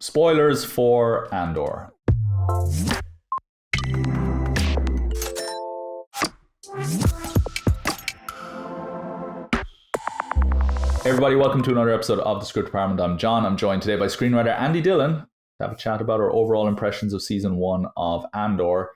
Spoilers for Andor. Hey everybody, welcome to another episode of The Script Department. I'm John. I'm joined today by screenwriter Andy Dillon to have a chat about our overall impressions of Season 1 of Andor.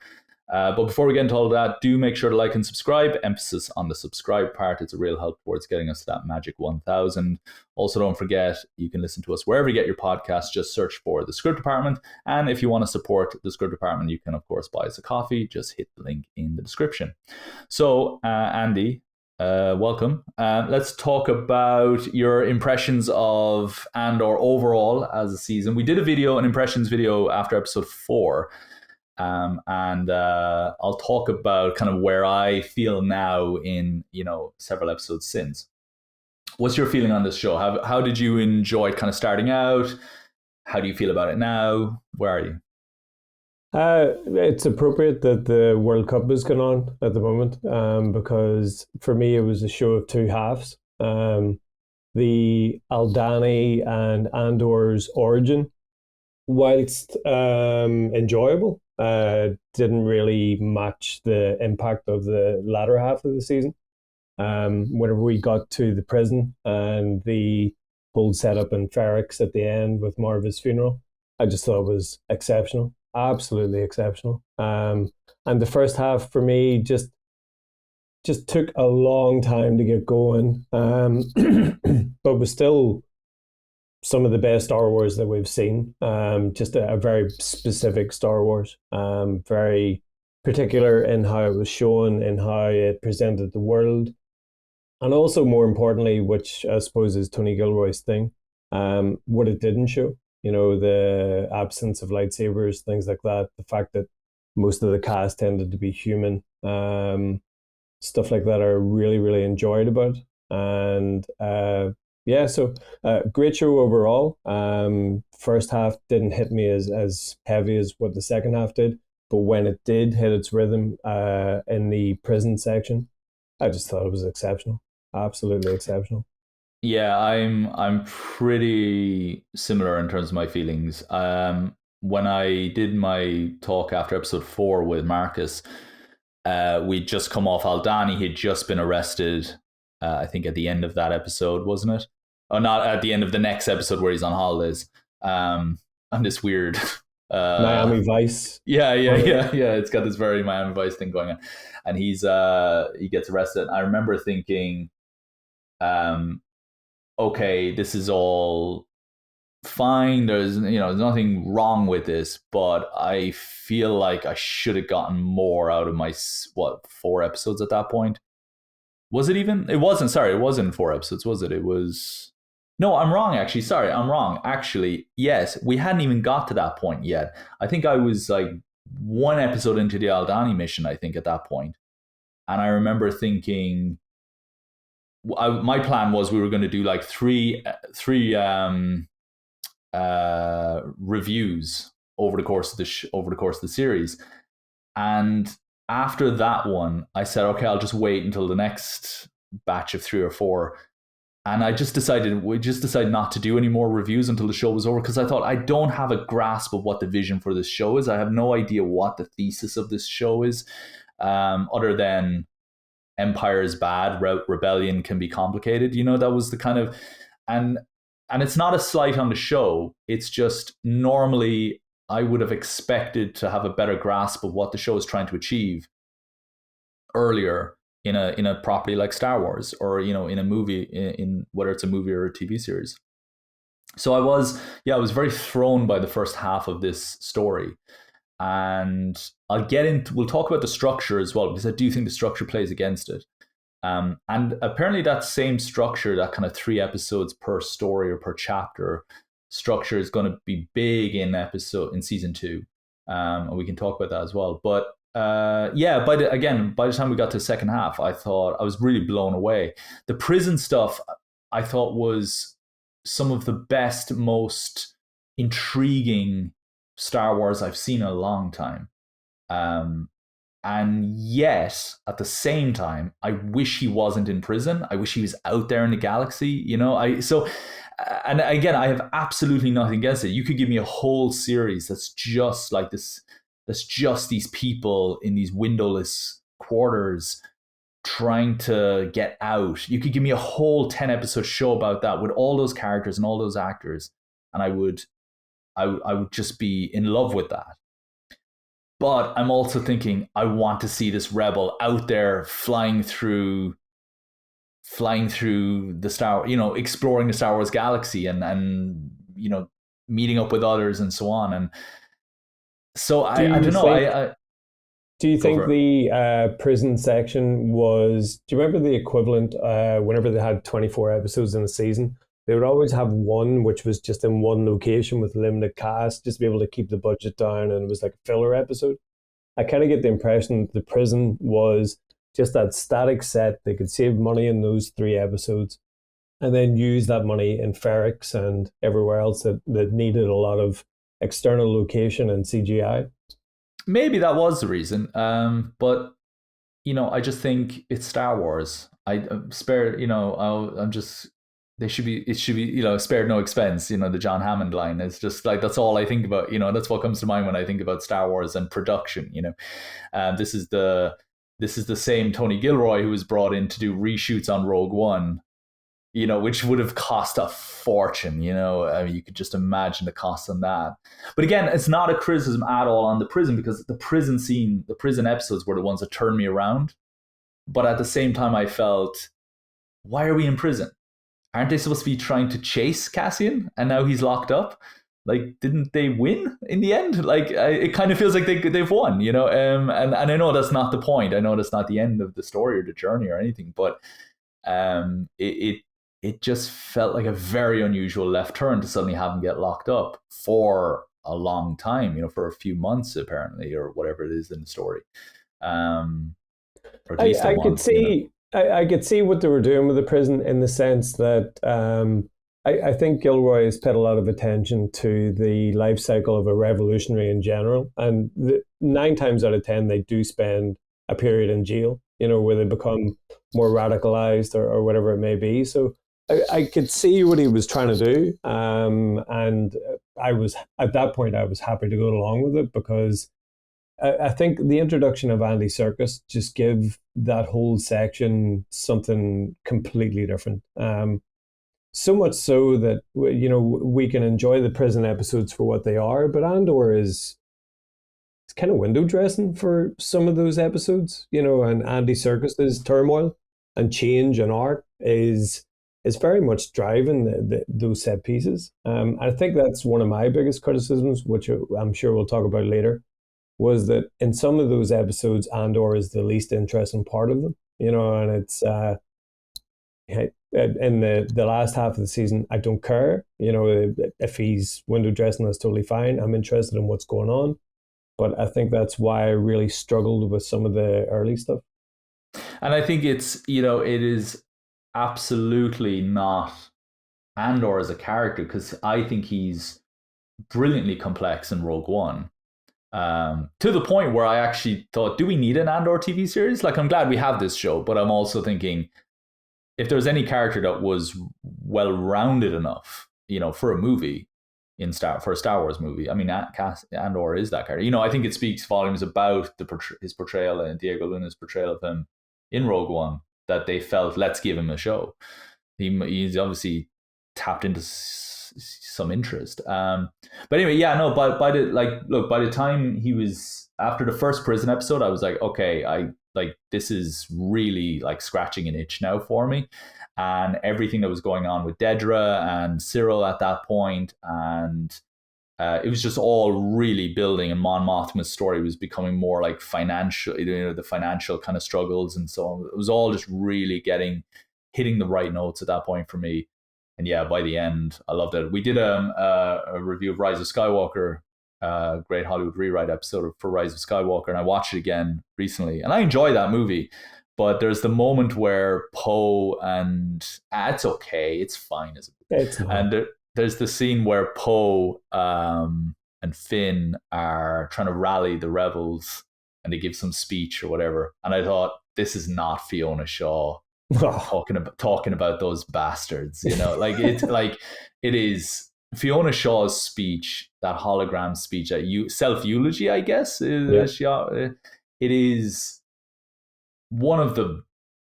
But before we get into all of that, do make sure to like and subscribe. Emphasis on the subscribe part. It's a real help towards getting us to that magic 1,000. Also, don't forget, you can listen to us wherever you get your podcasts. Just search for The Script Department. And if you want to support The Script Department, you can, of course, buy us a coffee. Just hit the link in the description. So, Andy, welcome. Let's talk about your impressions of Andor overall as a season. We did an impressions video after episode 4. And I'll talk about kind of where I feel now in, several episodes since. What's your feeling on this show? How did you enjoy it kind of starting out? How do you feel about it now? Where are you? It's appropriate that the World Cup is going on at the moment, because for me it was a show of two halves. The Aldhani and Andor's origin, whilst enjoyable, didn't really match the impact of the latter half of the season. Whenever we got to the prison and the whole setup in Ferrex at the end with Marva's funeral, I just thought it was exceptional, absolutely exceptional. And the first half for me just took a long time to get going, but was still some of the best Star Wars that we've seen. Just a very specific Star Wars, very particular in how it was shown, in how it presented the world, and also more importantly, which I suppose is Tony Gilroy's thing, what it didn't show. The absence of lightsabers, things like that. The fact that most of the cast tended to be human, stuff like that. I really, really enjoyed about it. And so great show overall. First half didn't hit me as heavy as what the second half did, but when it did hit its rhythm in the prison section, I just thought it was exceptional, absolutely exceptional. Yeah, I'm pretty similar in terms of my feelings. When I did my talk after episode 4 with Marcus, we'd just come off Aldhani. He'd just been arrested, I think at the end of that episode, wasn't it? Oh, not at the end of the next episode where he's on holidays. I'm this weird Miami Vice. Yeah. It's got this very Miami Vice thing going on, and he gets arrested. I remember thinking, okay, this is all fine. There's nothing wrong with this, but I feel like I should have gotten more out of my 4 episodes at that point. Was it even? It wasn't. Sorry, it wasn't 4 episodes, was it? It was. No, I'm wrong, actually. Sorry, I'm wrong. Actually, yes, we hadn't even got to that point yet. I think I was like 1 episode into the Aldhani mission, I think, at that point. And I remember thinking, my plan was we were going to do like three reviews over the course of the series. And after that one, I said, okay, I'll just wait until the next batch of 3 or 4. And we just decided not to do any more reviews until the show was over, because I thought I don't have a grasp of what the vision for this show is. I have no idea what the thesis of this show is, other than Empire is bad, rebellion can be complicated. That was the kind of, and it's not a slight on the show. It's just normally I would have expected to have a better grasp of what the show is trying to achieve earlier in a property like Star Wars, or in a movie, in whether it's a movie or a TV series. So I was very thrown by the first half of this story, and we'll talk about the structure as well, because I do think the structure plays against it. And apparently that same structure, that kind of 3 episodes per story or per chapter structure, is going to be big in season 2, and we can talk about that as well. But by the time we got to the second half, I thought I was really blown away. The prison stuff, I thought, was some of the best, most intriguing Star Wars I've seen in a long time. And yet, at the same time, I wish he wasn't in prison. I wish he was out there in the galaxy. And again, I have absolutely nothing against it. You could give me a whole series that's just like this. That's just these people in these windowless quarters trying to get out. You could give me a whole 10-episode show about that with all those characters and all those actors, and I would just be in love with that. But I'm also thinking I want to see this rebel out there flying through the exploring the Star Wars galaxy and meeting up with others and so on. And so I don't know. Do you think the prison section was? Do you remember the equivalent? Whenever they had 24 episodes in a season, they would always have one which was just in one location with limited cast, just to be able to keep the budget down, and it was like a filler episode. I kind of get the impression that the prison was just that static set. They could save money in those 3 episodes, and then use that money in Ferrix and everywhere else that needed a lot of external location and CGI. Maybe that was the reason, but I just think it's Star Wars. I'm just. It should be, spared no expense, the John Hammond line. It's just like, that's all I think about, that's what comes to mind when I think about Star Wars and production, This is the same Tony Gilroy who was brought in to do reshoots on Rogue One, which would have cost a fortune, I mean, you could just imagine the cost on that. But again, it's not a criticism at all on the prison, because the prison scene, the prison episodes were the ones that turned me around. But at the same time, I felt, why are we in prison? Aren't they supposed to be trying to chase Cassian? And now he's locked up. Like, didn't they win in the end? Like, it kind of feels like they've won, And I know that's not the point. I know that's not the end of the story or the journey or anything. But it just felt like a very unusual left turn to suddenly have him get locked up for a long time, for a few months apparently, or whatever it is in the story. Or at least I could see. I could see what they were doing with the prison, in the sense that I think Gilroy has paid a lot of attention to the life cycle of a revolutionary in general. And 9 times out of 10, they do spend a period in jail, where they become more radicalized or whatever it may be. So I could see what he was trying to do. And I was, at that point, I was happy to go along with it, because I think the introduction of Andy Serkis just give that whole section something completely different. So much so that we can enjoy the prison episodes for what they are, but Andor it's kind of window dressing for some of those episodes. And Andy Serkis's turmoil and change and arc is very much driving those set pieces. I think that's one of my biggest criticisms, which I'm sure we'll talk about later, was that in some of those episodes, Andor is the least interesting part of them, and it's in the last half of the season, I don't care, if he's window dressing, that's totally fine. I'm interested in what's going on, but I think that's why I really struggled with some of the early stuff. And I think it is absolutely not Andor as a character, because I think he's brilliantly complex in Rogue One. To the point where I actually thought, do we need an Andor TV series? Like, I'm glad we have this show, but I'm also thinking, if there's any character that was well-rounded enough, for a movie, for a Star Wars movie, I mean, Andor is that character. I think it speaks volumes about his portrayal and Diego Luna's portrayal of him in Rogue One, that they felt, let's give him a show. He's obviously tapped into some interest. But anyway, yeah, no. But by the time he was, after the first prison episode, I was like, okay, this is really like scratching an itch now for me, and everything that was going on with Dedra and Cyril at that point, and it was just all really building, and Mon Mothma's story was becoming more like financial, the financial kind of struggles and so on. It was all just really hitting the right notes at that point for me. And yeah, by the end, I loved it. We did a review of Rise of Skywalker, great Hollywood rewrite episode for Rise of Skywalker, and I watched it again recently, and I enjoy that movie. But there's the moment where Poe and it's okay, it's fine as and there's the scene where Poe and Finn are trying to rally the rebels and they give some speech or whatever. And I thought, this is not Fiona Shaw talking about those bastards, like it is Fiona Shaw's speech, that hologram speech, that self eulogy, I guess, Yeah. it is one of the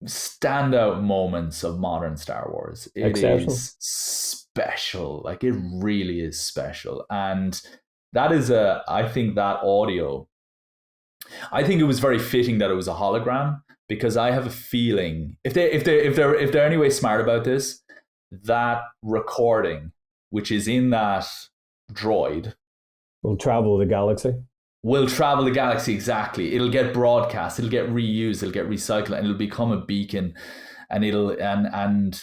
standout moments of modern Star Wars. It Exceptional. is special, like it really is special, and that is I think that audio. I think it was very fitting that it was a hologram, because I have a feeling if they're anyway smart about this, that recording, which is in that droid, Will travel the galaxy. will travel the galaxy. Exactly. It'll get broadcast, it'll get reused, it'll get recycled, and it'll become a beacon, and and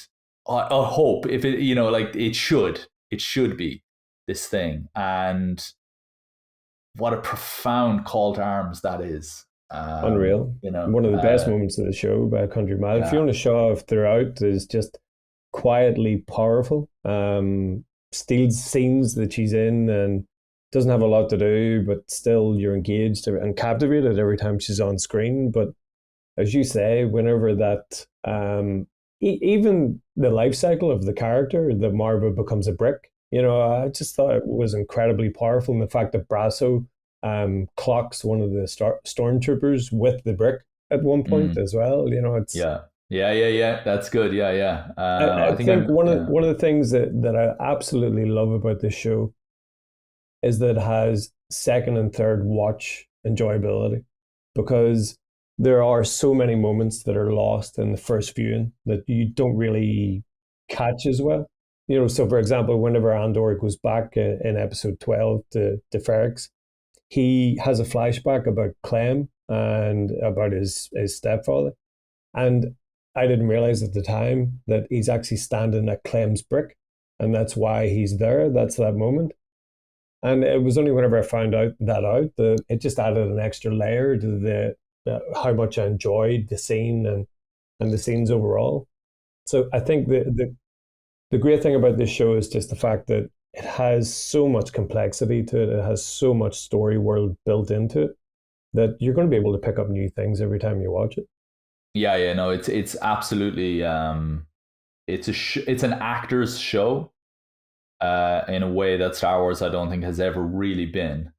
I hope, if it, like it should be this thing. And what a profound call to arms that is. Unreal. One of the best moments of the show by a country mile. Yeah. Fiona Shaw throughout is just quietly powerful. Steals scenes that she's in and doesn't have a lot to do, but still you're engaged and captivated every time she's on screen. But as you say, whenever that, even the life cycle of the character, that Marva becomes a brick, I just thought it was incredibly powerful. And the fact that Brasso clocks one of the stormtroopers with the brick at one point as well. It's yeah. That's good. Yeah. I think one of the things that I absolutely love about this show is that it has second and third watch enjoyability, because there are so many moments that are lost in the first viewing that you don't really catch as well. So for example, whenever Andor goes back in episode 12 to Ferrix, he has a flashback about Clem and about his stepfather. And I didn't realize at the time that he's actually standing at Clem's brick, and that's why he's there. That's that moment. And it was only whenever I found out that it just added an extra layer to the how much I enjoyed the scene and the scenes overall. So I think the great thing about this show is just the fact that it has so much complexity to it. It has so much story world built into it that you're going to be able to pick up new things every time you watch it. Yeah. No, it's absolutely it's an actor's show in a way that Star Wars, I don't think, has ever really been,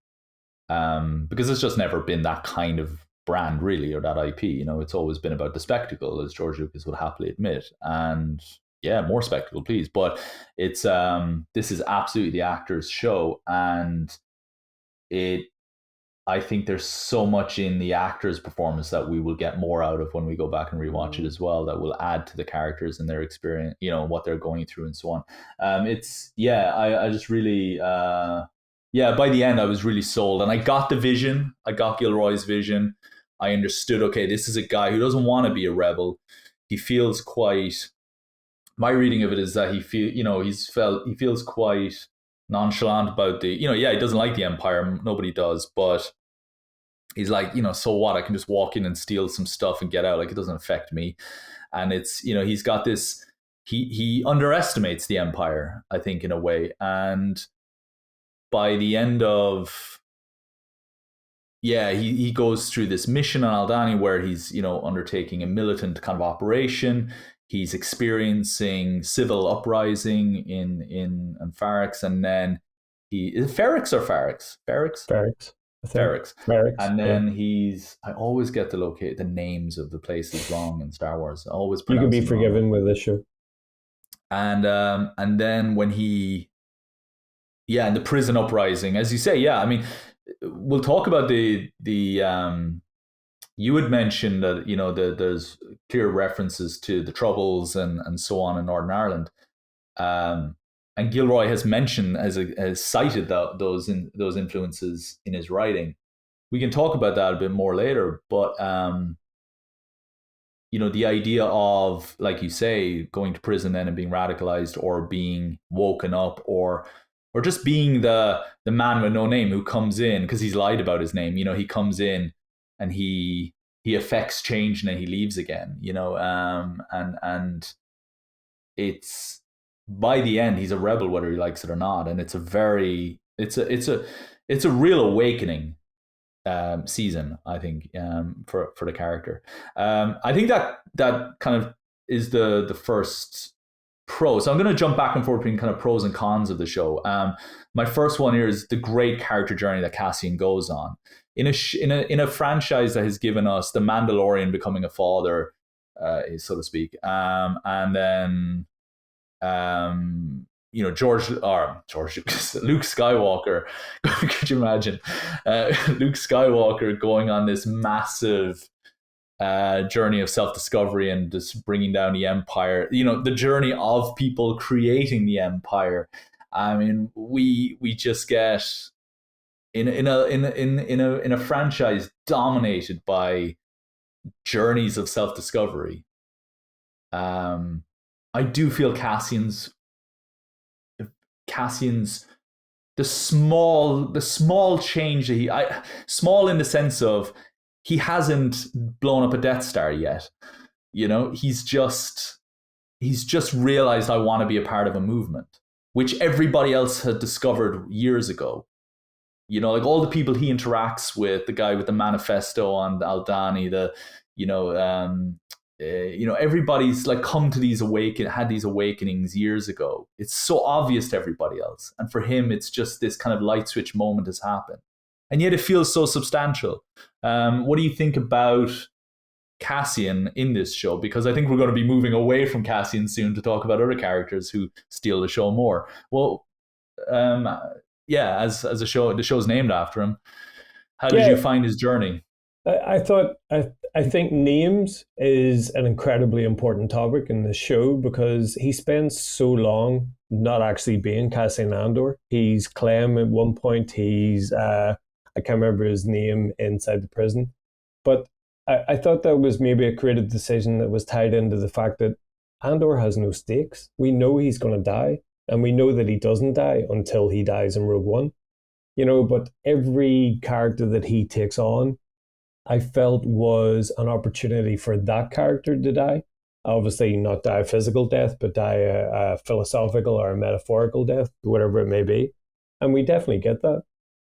because it's just never been that kind of brand, really, or that IP. It's always been about the spectacle, as George Lucas would happily admit, and yeah, more spectacle, please. But it's this is absolutely the actor's show, and I think there's so much in the actor's performance that we will get more out of when we go back and rewatch it as well, that will add to the characters and their experience, what they're going through and so on. I just really, by the end I was really sold, and I got the vision. I got Gilroy's vision. I understood, okay, this is a guy who doesn't want to be a rebel. He feels quite, my reading of it is that he feels quite nonchalant about the, he doesn't like the Empire. Nobody does, but he's like, so what? I can just walk in and steal some stuff and get out. Like, it doesn't affect me. And it's, he's got this, he underestimates the Empire, I think, in a way. And by the end of, he goes through this mission on Aldhani where he's, undertaking a militant kind of operation. He's experiencing civil uprising in Ferrix, and then is it Ferrix or Ferrix? Ferrix. And then I always get to locate the names of the places wrong in Star Wars. I always you can be them forgiven wrong. with this show. And then when in the prison uprising, as you say, I mean, we'll talk about the you had mentioned that there's clear references to the Troubles and so on in Northern Ireland, and Gilroy has mentioned has cited those influences in his writing. We can talk about that a bit more later, but the idea of, like you say, going to prison then and being radicalized, or being woken up, or just being the man with no name who comes in because he's lied about his name. He comes in and he affects change and then he leaves again. And it's, by the end, he's a rebel whether he likes it or not, and it's a real awakening season. I think for the character. I think that kind of is the first pro. So I'm going to jump back and forth between kind of pros and cons of the show. My first one here is the great character journey that Cassian goes on in a franchise that has given us the Mandalorian becoming a father, so to speak, and then Luke Skywalker. Could you imagine Luke Skywalker going on this massive journey of self-discovery and just bringing down the Empire? The journey of people creating the Empire. I mean, we just get in a franchise dominated by journeys of self-discovery. I do feel Cassian's the small change that small in the sense of he hasn't blown up a Death Star yet. He's just realized, I want to be a part of a movement, which everybody else had discovered years ago. Like all the people he interacts with, the guy with the manifesto on Aldhani, everybody's like had these awakenings years ago. It's so obvious to everybody else, and for him, it's just this kind of light switch moment has happened, and yet it feels so substantial. What do you think about Cassian in this show? Because I think we're going to be moving away from Cassian soon to talk about other characters who steal the show more. Well, as the show's named after him. How did you find his journey? I think names is an incredibly important topic in the show because he spends so long not actually being Cassian Andor. He's Clem at one point. He's I can't remember his name inside the prison, but I thought that was maybe a creative decision that was tied into the fact that Andor has no stakes. We know he's going to die, and we know that he doesn't die until he dies in Rogue One. But every character that he takes on, I felt was an opportunity for that character to die. Obviously, not die a physical death, but die a philosophical or a metaphorical death, whatever it may be. And we definitely get that.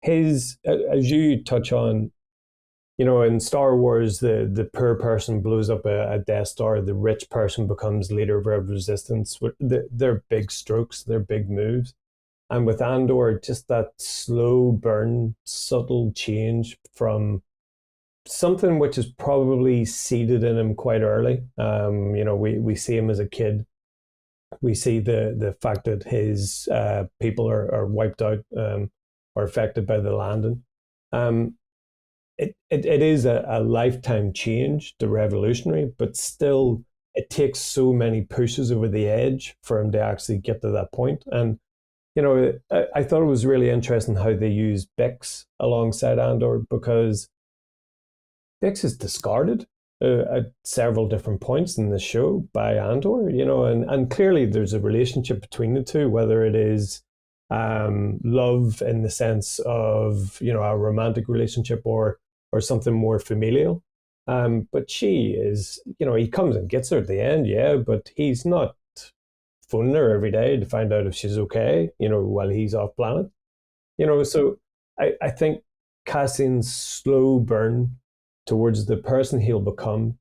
As you touch on, in Star Wars, the poor person blows up a Death Star, the rich person becomes leader of resistance. They're big strokes, they're big moves. And with Andor, just that slow burn, subtle change from something which is probably seeded in him quite early. We see him as a kid. We see the fact that his people are wiped out or affected by the landing. It is a lifetime change, the revolutionary, but still it takes so many pushes over the edge for him to actually get to that point. And I thought it was really interesting how they used Bix alongside Andor, because Bix is discarded at several different points in the show by Andor, and clearly there's a relationship between the two, whether it is love in the sense of, a romantic relationship or something more familial. But she is, he comes and gets her at the end, yeah, but he's not phoning her every day to find out if she's okay, while he's off planet. So I think Cassian's slow burn towards the person he'll become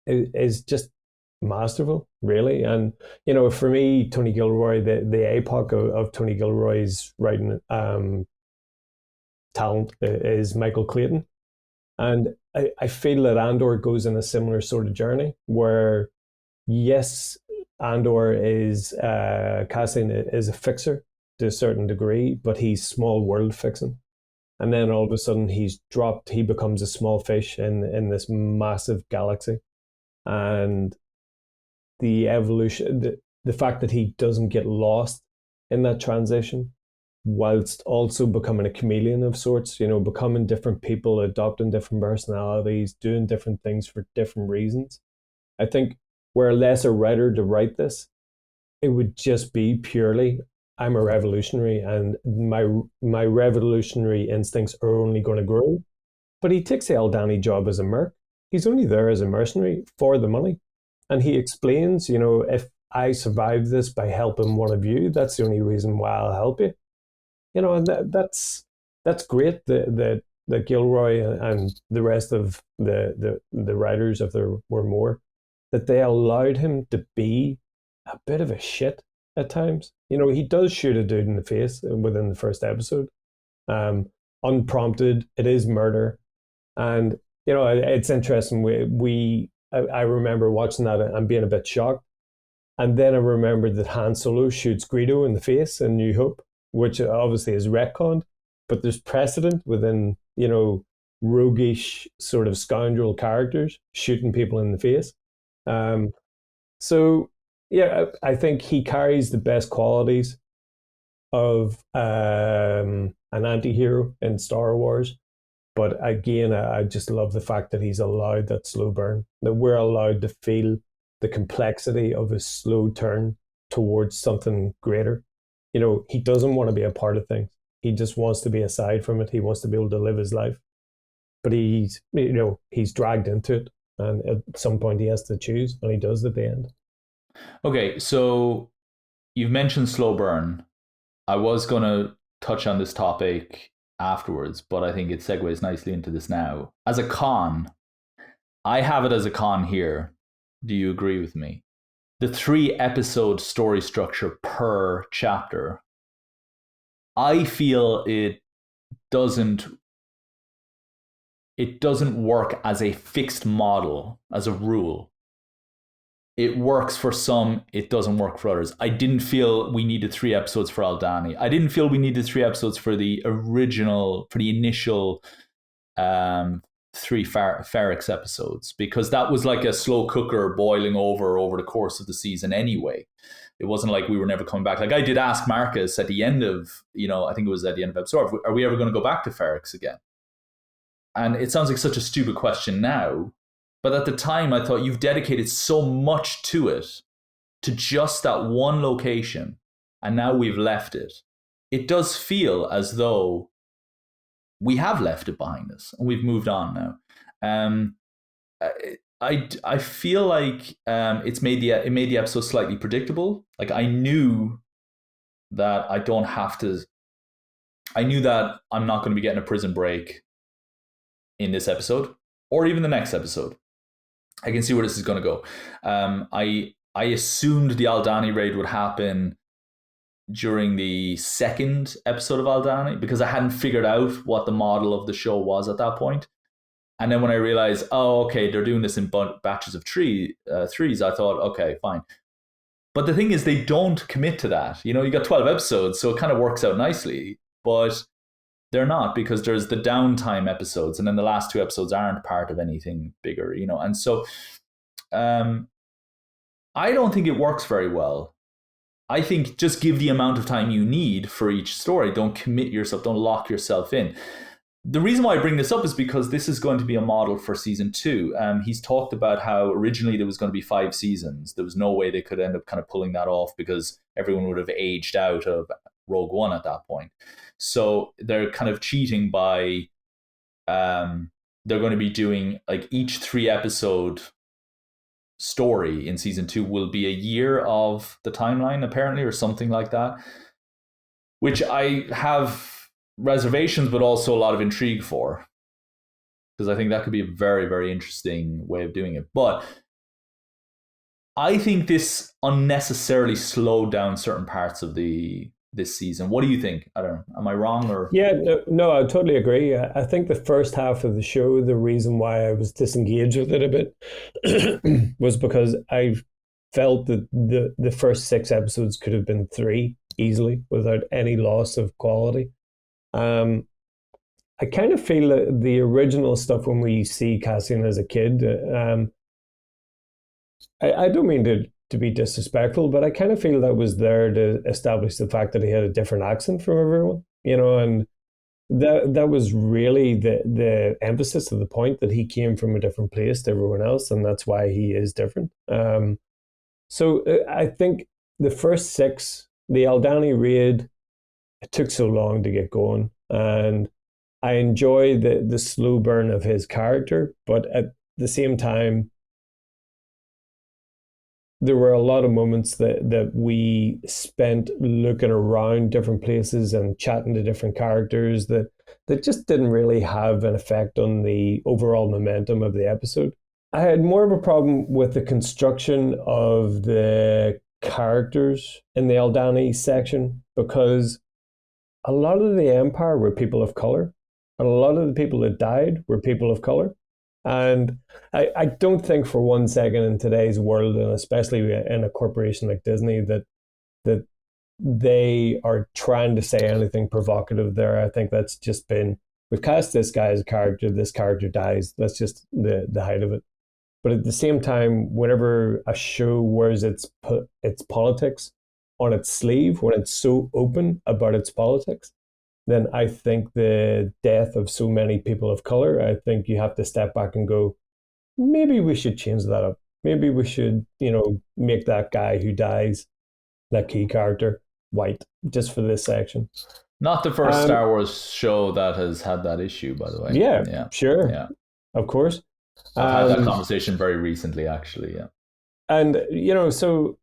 is just masterful, really. And, for me, Tony Gilroy, the epoch of Tony Gilroy's writing talent is Michael Clayton. And I feel that Andor goes in a similar sort of journey where, yes, Andor is, Cassian is a fixer to a certain degree, but he's small world fixing. And then all of a sudden he becomes a small fish in this massive galaxy. And the evolution, the fact that he doesn't get lost in that transition, whilst also becoming a chameleon of sorts, becoming different people, adopting different personalities, doing different things for different reasons. I think were a lesser writer to write this, it would just be purely, I'm a revolutionary and my revolutionary instincts are only going to grow. But he takes the Aldhani job as a merc. He's only there as a mercenary for the money. And he explains, if I survive this by helping one of you, that's the only reason why I'll help you. And that's great that that Gilroy and the rest of the writers, if there were more, that they allowed him to be a bit of a shit at times. You know, he does shoot a dude in the face within the first episode, um, unprompted. It is murder, and you know it's interesting. I remember watching that and being a bit shocked, and then I remembered that Han Solo shoots Greedo in the face in New Hope, which obviously is retconned, but there's precedent within, you know, roguish sort of scoundrel characters shooting people in the face. Um, so yeah, I think he carries the best qualities of an anti-hero in Star Wars. But again, I just love the fact that he's allowed that slow burn, that we're allowed to feel the complexity of his slow turn towards something greater. You know, he doesn't want to be a part of things. He just wants to be aside from it. He wants to be able to live his life. But he's, you know, he's dragged into it. And at some point he has to choose, and he does at the end. Okay, so you've mentioned slow burn. I was going to touch on this topic afterwards, but I think it segues nicely into this now. As a con, I have it as a con here. Do you agree with me? The 3-episode story structure per chapter, I feel it doesn't work as a fixed model, as a rule. It works for some, it doesn't work for others. I didn't feel we needed 3 episodes for Aldani. I didn't feel we needed 3 episodes for the initial 3 Ferrex episodes, because that was like a slow cooker boiling over the course of the season anyway. It wasn't like we were never coming back. Like I did ask Marcus at the end of, I think it was at the end of episode, are we ever going to go back to Ferrex again? And it sounds like such a stupid question now, but at the time I thought you've dedicated so much to it, to just that one location, and now we've left it. It does feel as though we have left it behind us and we've moved on now. I feel like it made the episode slightly predictable. Like I knew that I knew that I'm not going to be getting a prison break in this episode or even the next episode. I can see where this is going to go. I assumed the Aldani raid would happen during the second episode of Aldani because I hadn't figured out what the model of the show was at that point. And then when I realized, oh, okay, they're doing this in batches of threes, I thought, okay, fine. But the thing is, they don't commit to that. You know, you got 12 episodes, so it kind of works out nicely. But they're not, because there's the downtime episodes, and then the last 2 episodes aren't part of anything bigger, you know. And so I don't think it works very well. I think just give the amount of time you need for each story. Don't commit yourself, don't lock yourself in. The reason why I bring this up is because this is going to be a model for season 2. He's talked about how originally there was going to be 5 seasons. There was no way they could end up kind of pulling that off because everyone would have aged out of Rogue One at that point. So they're kind of cheating by they're going to be doing like each 3-episode story in season 2 will be a year of the timeline apparently, or something like that, which I have reservations but also a lot of intrigue for, because I think that could be a very, very interesting way of doing it. But I think this unnecessarily slowed down certain parts of this season. What do you think? I don't know. Am I wrong? Or Yeah, no, I totally agree. I think the first half of the show, the reason why I was disengaged with it a bit was because I felt that the first 6 episodes could have been 3 easily without any loss of quality. I kind of feel that the original stuff, when we see Cassian as a kid, I don't mean to be disrespectful, but I kind of feel that was there to establish the fact that he had a different accent from everyone, you know, and that was really the emphasis of the point, that he came from a different place to everyone else, and that's why he is different. So I think the first 6, the Aldani raid, it took so long to get going, and I enjoy the slow burn of his character, but at the same time, there were a lot of moments that we spent looking around different places and chatting to different characters that that just didn't really have an effect on the overall momentum of the episode. I had more of a problem with the construction of the characters in the Aldani section, because a lot of the Empire were people of color, and a lot of the people that died were people of color. And I don't think for one second in today's world, and especially in a corporation like Disney, that they are trying to say anything provocative there. I think that's just been, we've cast this guy as a character, this character dies. That's just the height of it. But at the same time, whenever a show wears its politics on its sleeve, when it's so open about its politics, then I think the death of so many people of color, I think you have to step back and go, maybe we should change that up. Maybe we should, make that guy who dies, that key character, white, just for this section. Not the first Star Wars show that has had that issue, by the way. Yeah, sure. Yeah. Of course. I've had that conversation very recently, actually, yeah. And, so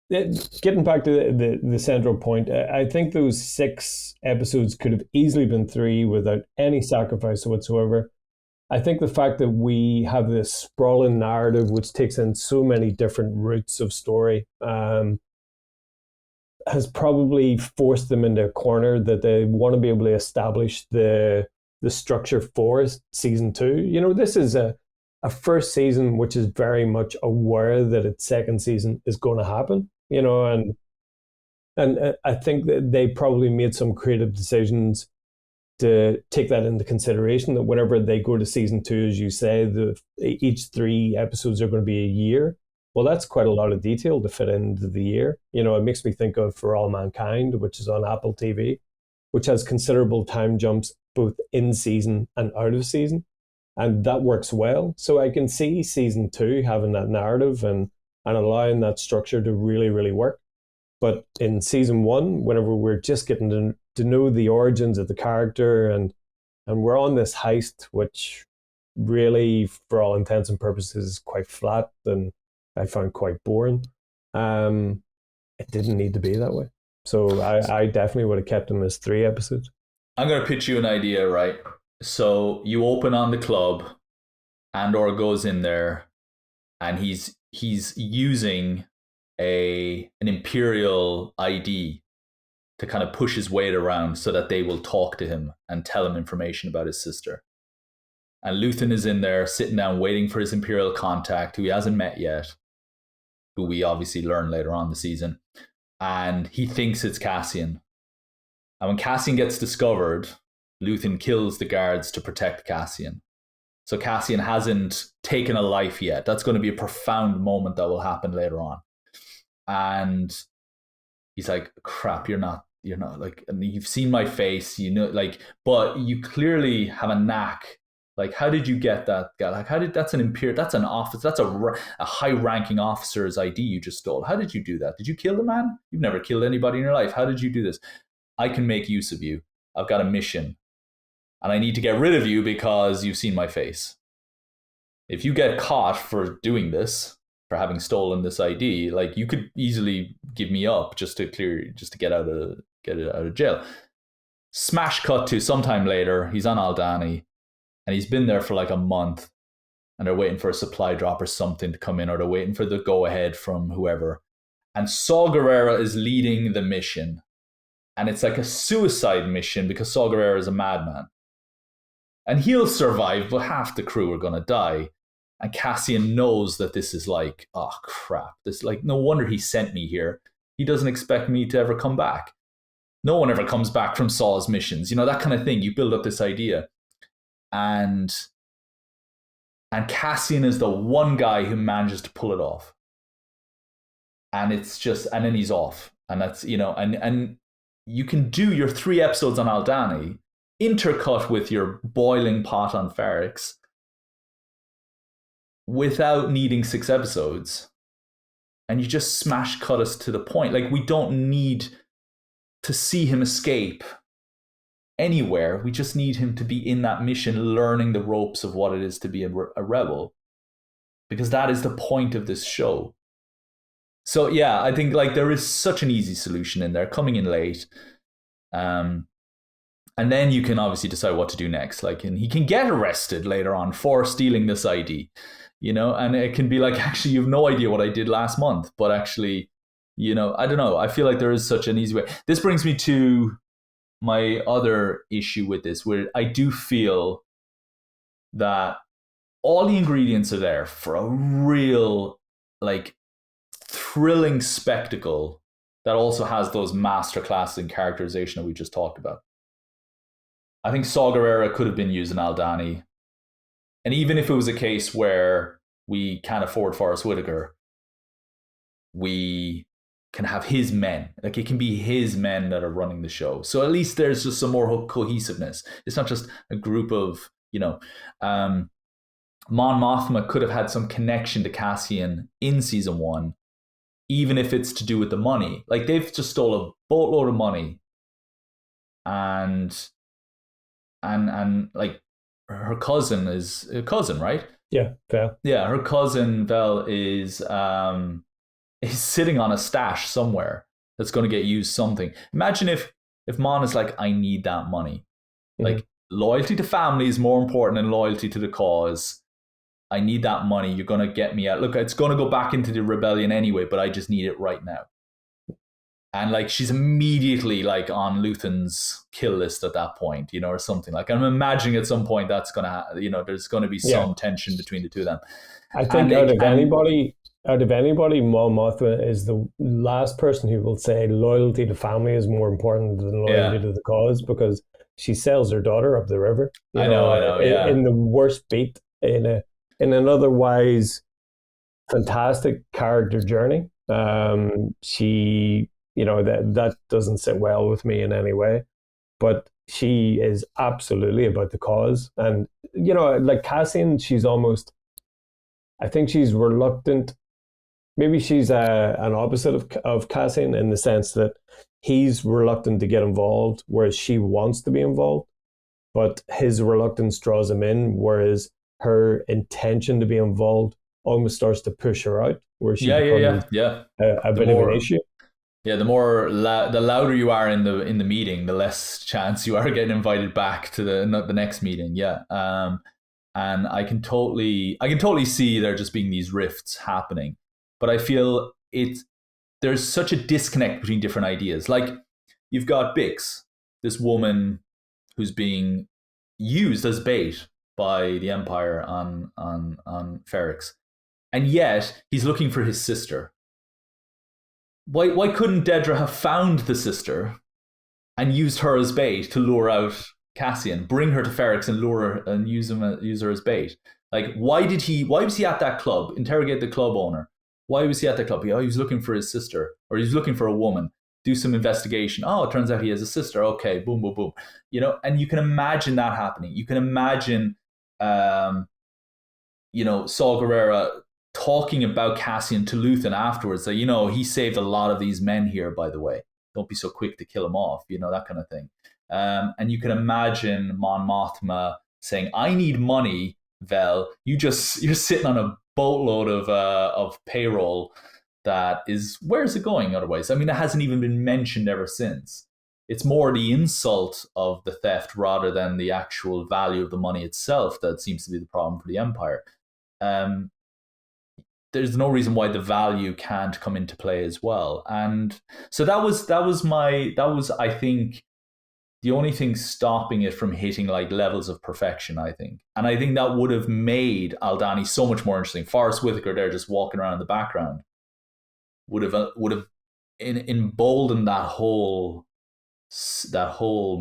getting back to the central point, I think those 6 episodes could have easily been 3 without any sacrifice whatsoever. I think the fact that we have this sprawling narrative which takes in so many different routes of story has probably forced them into a corner that they want to be able to establish the structure for season 2. This is a first season which is very much aware that its second season is going to happen, and I think that they probably made some creative decisions to take that into consideration, that whenever they go to season 2, as you say, each 3 episodes are going to be a year. Well, that's quite a lot of detail to fit into the year. It makes me think of For All Mankind, which is on Apple TV, which has considerable time jumps both in season and out of season. And that works well. So I can see season 2 having that narrative and allowing that structure to really, really work. But in season 1, whenever we're just getting to know the origins of the character and we're on this heist, which really, for all intents and purposes, is quite flat and I found quite boring. It didn't need to be that way. So I definitely would have kept them as 3 episodes. I'm going to pitch you an idea, right? So you open on the club, Andor goes in there, and he's using an Imperial ID to kind of push his weight around so that they will talk to him and tell him information about his sister. And Luthen is in there sitting down waiting for his Imperial contact, who he hasn't met yet, who we obviously learn later on in the season. And he thinks it's Cassian. And when Cassian gets discovered, Luthen kills the guards to protect Cassian. So Cassian hasn't taken a life yet. That's going to be a profound moment that will happen later on. And he's like, crap, you're not like, and you've seen my face, but you clearly have a knack. Like, how did you get that guy? Like, that's an office, that's a high-ranking officer's ID you just stole. How did you do that? Did you kill the man? You've never killed anybody in your life. How did you do this? I can make use of you. I've got a mission. And I need to get rid of you because you've seen my face. If you get caught for doing this, for having stolen this ID, like, you could easily give me up just to get out of jail. Smash cut to sometime later, he's on Aldani, and he's been there for like a month, and they're waiting for a supply drop or something to come in, or they're waiting for the go-ahead from whoever. And Saw Gerrera is leading the mission. And it's like a suicide mission because Saw Gerrera is a madman. And he'll survive, but half the crew are going to die. And Cassian knows that this is like, oh crap. This, like, no wonder he sent me here. He doesn't expect me to ever come back. No one ever comes back from Saw's missions. That kind of thing. You build up this idea. And Cassian is the one guy who manages to pull it off. And it's just, and then he's off. And that's, and you can do your 3 episodes on Aldani, intercut with your boiling pot on Ferrix, without needing 6 episodes. And you just smash cut us to the point. Like, we don't need to see him escape anywhere. We just need him to be in that mission, learning the ropes of what it is to be a rebel. Because that is the point of this show. So yeah, I think like there is such an easy solution in there, coming in late. And And then you can obviously decide what to do next. Like, and he can get arrested later on for stealing this ID, and it can be like, actually, you have no idea what I did last month, but actually, I don't know. I feel like there is such an easy way. This brings me to my other issue with this, where I do feel that all the ingredients are there for a real, like, thrilling spectacle that also has those masterclasses in characterization that we just talked about. I think Saw Gerrera could have been using Aldani. And even if it was a case where we can't afford Forrest Whitaker, we can have his men. Like, it can be his men that are running the show. So at least there's just some more cohesiveness. It's not just a group of, Mon Mothma could have had some connection to Cassian in season 1, even if it's to do with the money. Like, they've just stole a boatload of money, and like, her cousin is a cousin, right? Yeah, Vel. Yeah, her cousin Vel is sitting on a stash somewhere that's going to get used something. Imagine if Mon is like, I need that money. Like, loyalty to family is more important than loyalty to the cause. I need that money. You're going to get me out. Look, it's going to go back into the rebellion anyway, but I just need it right now. And like, she's immediately like on Luthen's kill list at that point, or something. Like, I'm imagining at some point that's going to, there's going to be some tension between the two of them. I think out of anybody, Mon Mothma is the last person who will say loyalty to family is more important than loyalty to the cause, because she sells her daughter up the river. I know, yeah. In the worst beat, in an otherwise fantastic character journey. She, that doesn't sit well with me in any way, but she is absolutely about the cause. And, like Cassian, she's almost, I think she's reluctant. Maybe she's an opposite of Cassian, in the sense that he's reluctant to get involved, whereas she wants to be involved. But his reluctance draws him in, whereas her intention to be involved almost starts to push her out, where she becomes a bit of an issue. Yeah, the louder you are in the meeting, the less chance you are getting invited back to the next meeting. Yeah, and I can totally see there just being these rifts happening, but I feel there's such a disconnect between different ideas. Like, you've got Bix, this woman who's being used as bait by the Empire on Ferrix, and yet he's looking for his sister. Why couldn't Dedra have found the sister and used her as bait to lure out Cassian, bring her to Ferrix and lure her and use her as bait? Like, why was he at that club? Interrogate the club owner. Why was he at that club? He was looking for his sister, or he was looking for a woman. Do some investigation. Oh, it turns out he has a sister. Okay, boom, boom, boom. And you can imagine that happening. You can imagine, Saw Gerrera talking about Cassian to Luthen afterwards, that, he saved a lot of these men here, by the way. Don't be so quick to kill him off, that kind of thing. And you can imagine Mon Mothma saying, I need money, Vel. You're sitting on a boatload of payroll that is, where's it going otherwise? I mean, it hasn't even been mentioned ever since. It's more the insult of the theft rather than the actual value of the money itself that seems to be the problem for the Empire. There's no reason why the value can't come into play as well. And so that was I think the only thing stopping it from hitting like levels of perfection, I think. And I think that would have made Aldani so much more interesting. Forrest Whitaker there just walking around in the background would have emboldened that whole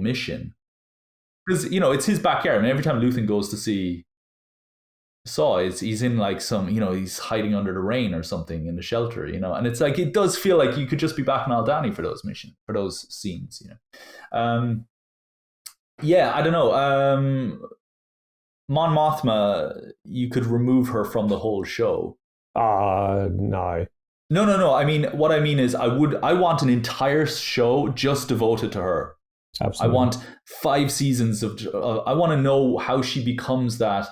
mission. Because, it's his backyard. I mean, every time Luthen goes to see Saw, he's in like some, he's hiding under the rain or something in the shelter, and it's like, it does feel like you could just be back in Aldani for those scenes, Yeah, I don't know. Mon Mothma, you could remove her from the whole show. No. No. I mean, what I mean is, I want an entire show just devoted to her. Absolutely. I want 5 seasons of. I want to know how she becomes that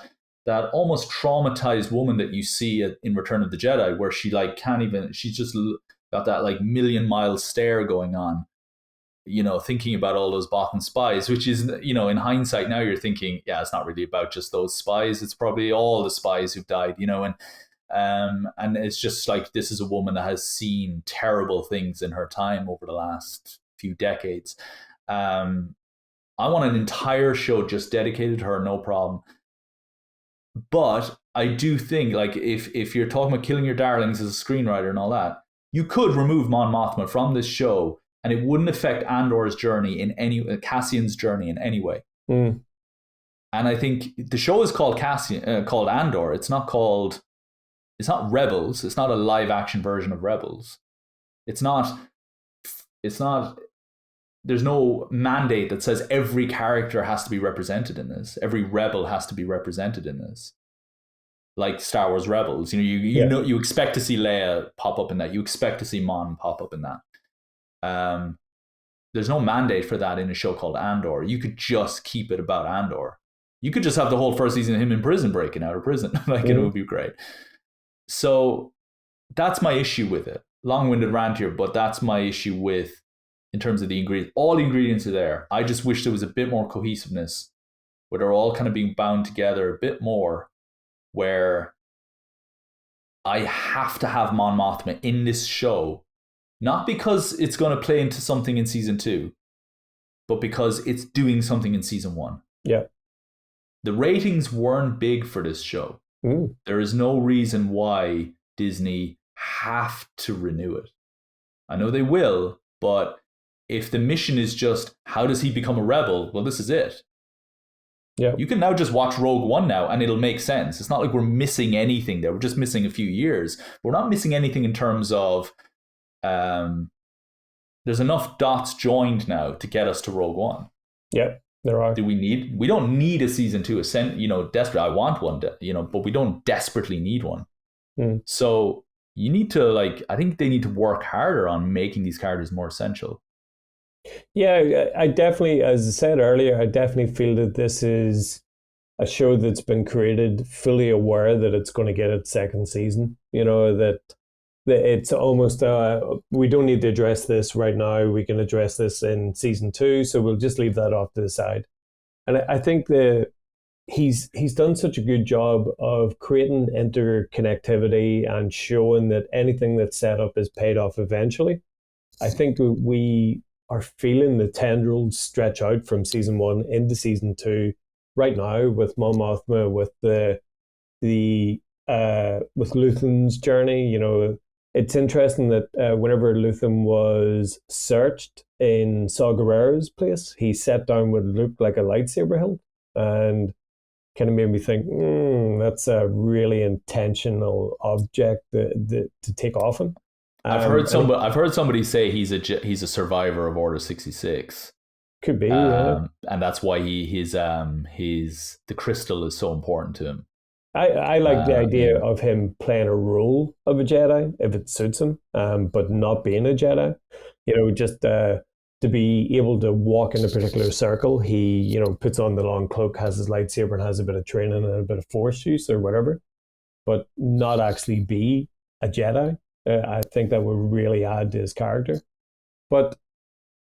almost traumatized woman that you see in Return of the Jedi, where she like can't even. She's just got that like million-mile stare going on, thinking about all those Bothan spies, which is, in hindsight now you're thinking, yeah, it's not really about just those spies. It's probably all the spies who've died, and it's just like, this is a woman that has seen terrible things in her time over the last few decades. I want an entire show just dedicated to her, no problem. But I do think, like, if you're talking about killing your darlings as a screenwriter and all that, you could remove Mon Mothma from this show, and it wouldn't affect Andor's journey Cassian's journey in any way. Mm. And I think the show is called called Andor. It's not Rebels. It's not a live action version of Rebels. It's not. There's no mandate that says every character has to be represented in this. Every rebel has to be represented in this. Like Star Wars Rebels, you expect to see Leia pop up in that. You expect to see Mon pop up in that. There's no mandate for that in a show called Andor. You could just keep it about Andor. You could just have the whole first season of him in prison, breaking out of prison. It would be great. So that's my issue with it. Long-winded rant here, but that's my issue with, in terms of the ingredients. All the ingredients are there. I just wish there was a bit more cohesiveness, where they're all kind of being bound together a bit more, where I have to have Mon Mothma in this show, not because it's going to play into something in season 2, but because it's doing something in season 1. Yeah. The ratings weren't big for this show. Mm. There is no reason why Disney have to renew it. I know they will, but if the mission is just, how does he become a rebel? Well, this is it. Yeah. You can now just watch Rogue One now and it'll make sense. It's not like we're missing anything there. We're just missing a few years. We're not missing anything in terms of there's enough dots joined now to get us to Rogue One. Yeah, there are. We don't need a season 2, desperate. I want one, but we don't desperately need one. Mm. So you need to, I think they need to work harder on making these characters more essential. Yeah, I definitely, as I said earlier, I definitely feel that this is a show that's been created fully aware that it's going to get its second season. That it's almost, we don't need to address this right now. We can address this in season 2, so we'll just leave that off to the side. And I think he's done such a good job of creating interconnectivity and showing that anything that's set up is paid off eventually. I think we are feeling the tendrils stretch out from season 1 into season 2 right now, with Mon Mothma, with with Luthen's journey. It's interesting that whenever Luthen was searched in Saw Gerrera's place, he sat down what looked like a lightsaber hilt, and kind of made me think, that's a really intentional object to take off him. I've heard somebody say he's a survivor of Order 66. Could be, yeah. And that's why the crystal is so important to him. I like the idea of him playing a role of a Jedi if it suits him, but not being a Jedi. Just to be able to walk in a particular circle, he puts on the long cloak, has his lightsaber, and has a bit of training and a bit of force use or whatever, but not actually be a Jedi. I think that would really add to his character. But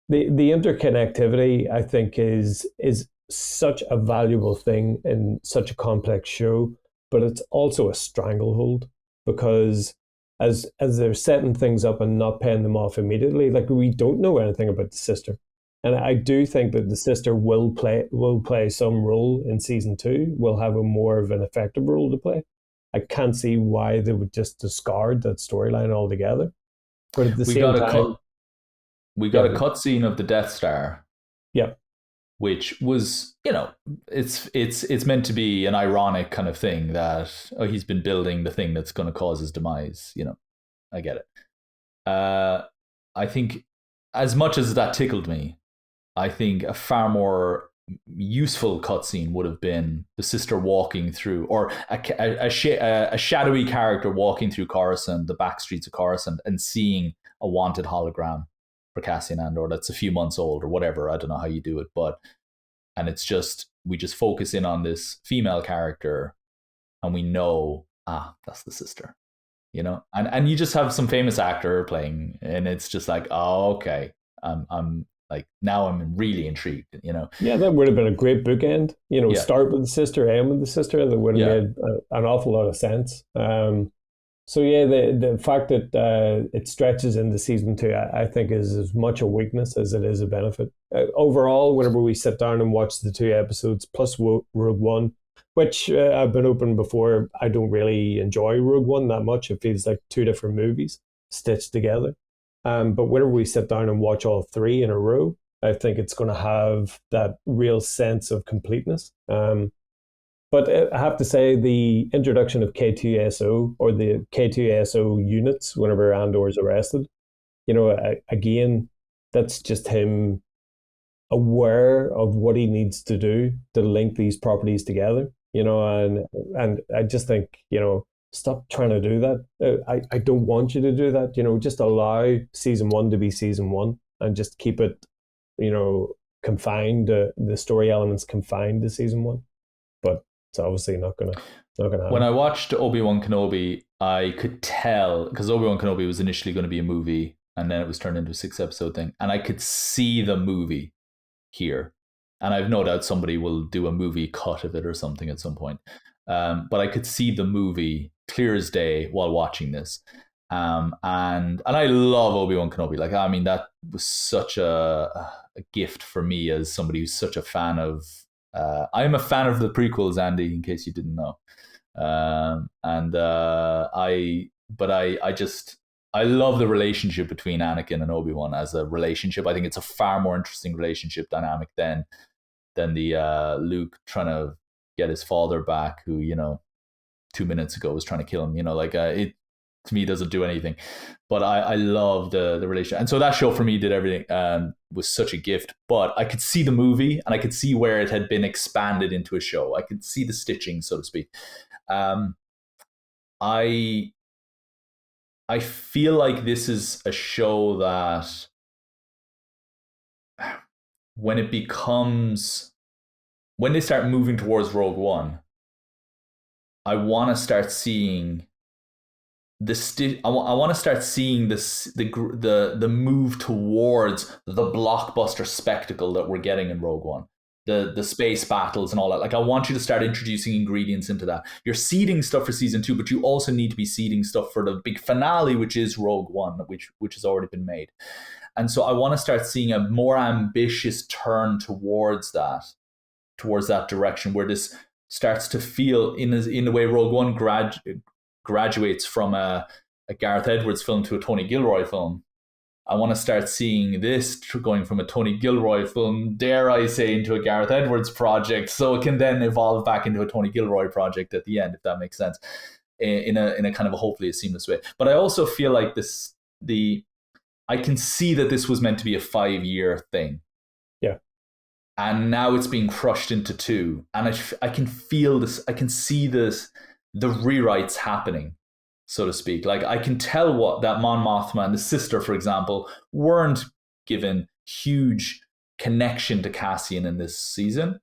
the interconnectivity, I think, is such a valuable thing in such a complex show, but it's also a stranglehold, because as they're setting things up and not paying them off immediately, we don't know anything about the sister. And I do think that the sister will play some role in season 2, will have a more of an effective role to play. I can't see why they would just discard that storyline altogether. But at the same time, we got a cutscene of the Death Star. Yeah. Which was, it's meant to be an ironic kind of thing that he's been building the thing that's going to cause his demise. I get it. I think, as much as that tickled me, I think a far more useful cutscene would have been the sister walking through, or a shadowy character walking through Coruscant, the back streets of Coruscant, and seeing a wanted hologram for Cassian Andor that's a few months old or whatever. I don't know how you do it, and it's just, we just focus in on this female character and we know, that's the sister, and you just have some famous actor playing, and it's just like, oh, okay, I'm Like now I'm really intrigued, you know. Yeah, that would have been a great bookend. Yeah, Start with the sister, end with the sister. That would have yeah. made an awful lot of sense. So yeah, the fact that it stretches into season two, I think, is as much a weakness as it is a benefit. Overall, whenever we sit down and watch the two episodes plus Rogue One, which I've been open before, I don't really enjoy Rogue One that much. It feels like two different movies stitched together. But whenever we sit down and watch all three in a row, I think it's going to have that real sense of completeness. But I have to say, the introduction of K2SO or the K2SO units whenever Andor is arrested, again, that's just him aware of what he needs to do to link these properties together, and I just think, stop trying to do that. I don't want you to do that. Just allow season one to be season one and just keep it, confined, the story elements confined to season one. But it's obviously not gonna When happen. I watched Obi-Wan Kenobi, I could tell, because Obi-Wan Kenobi was initially going to be a movie and then it was turned into a 6 episode thing, and I could see the movie here. And I've no doubt somebody will do a movie cut of it or something at some point. But I could see the movie clear as day while watching this. And I love Obi-Wan Kenobi. Like, I mean, that was such a gift for me as somebody who's such a fan of. I am a fan of the prequels, Andy, in case you didn't know. I love the relationship between Anakin and Obi-Wan as a relationship. I think it's a far more interesting relationship dynamic than the Luke trying to get his father back, who 2 minutes ago was trying to kill him. It to me doesn't do anything. But I love the relationship, and so that show for me did everything. Was such a gift. But I could see the movie, and I could see where it had been expanded into a show. I could see the stitching, so to speak. I feel like this is a show that when they start moving towards Rogue One, I want to start seeing I want to start seeing the move towards the blockbuster spectacle that we're getting in Rogue One. The space battles and all that. Like, I want you to start introducing ingredients into that. You're seeding stuff for season 2, but you also need to be seeding stuff for the big finale, which is Rogue One, which has already been made. And so I want to start seeing a more ambitious turn towards that direction, where this starts to feel in the way Rogue One graduates from a Gareth Edwards film to a Tony Gilroy film. I want to start seeing this going from a Tony Gilroy film, dare I say, into a Gareth Edwards project, so it can then evolve back into a Tony Gilroy project at the end, if that makes sense, in a kind of hopefully a seamless way. But I also feel like I can see that this was meant to be a 5-year thing. Yeah. And now it's being crushed into 2. And I can feel this, I can see this, the rewrites happening, so to speak. Like, I can tell what that Mon Mothma and the sister, for example, weren't given huge connection to Cassian in this season,